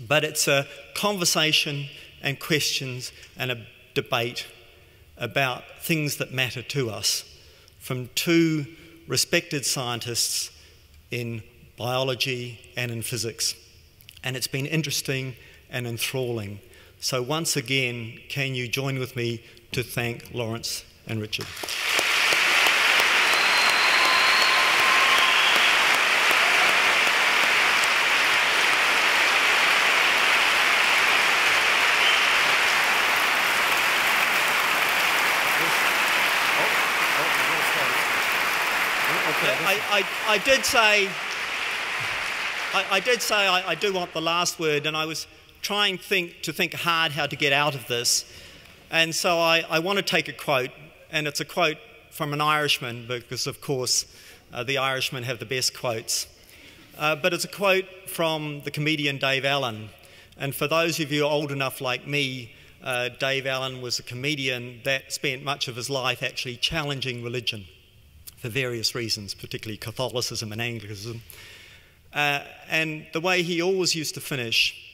But it's a conversation and questions and a debate about things that matter to us from two respected scientists in biology and in physics. And it's been interesting and enthralling. So once again, can you join with me to thank Lawrence and Richard? I did say I do want the last word, and I was trying to think hard how to get out of this. And so I want to take a quote, and it's a quote from an Irishman, because of course the Irishmen have the best quotes. But it's a quote from the comedian Dave Allen. And for those of you old enough like me, Dave Allen was a comedian that spent much of his life actually challenging religion for various reasons, particularly Catholicism and Anglicanism. And the way he always used to finish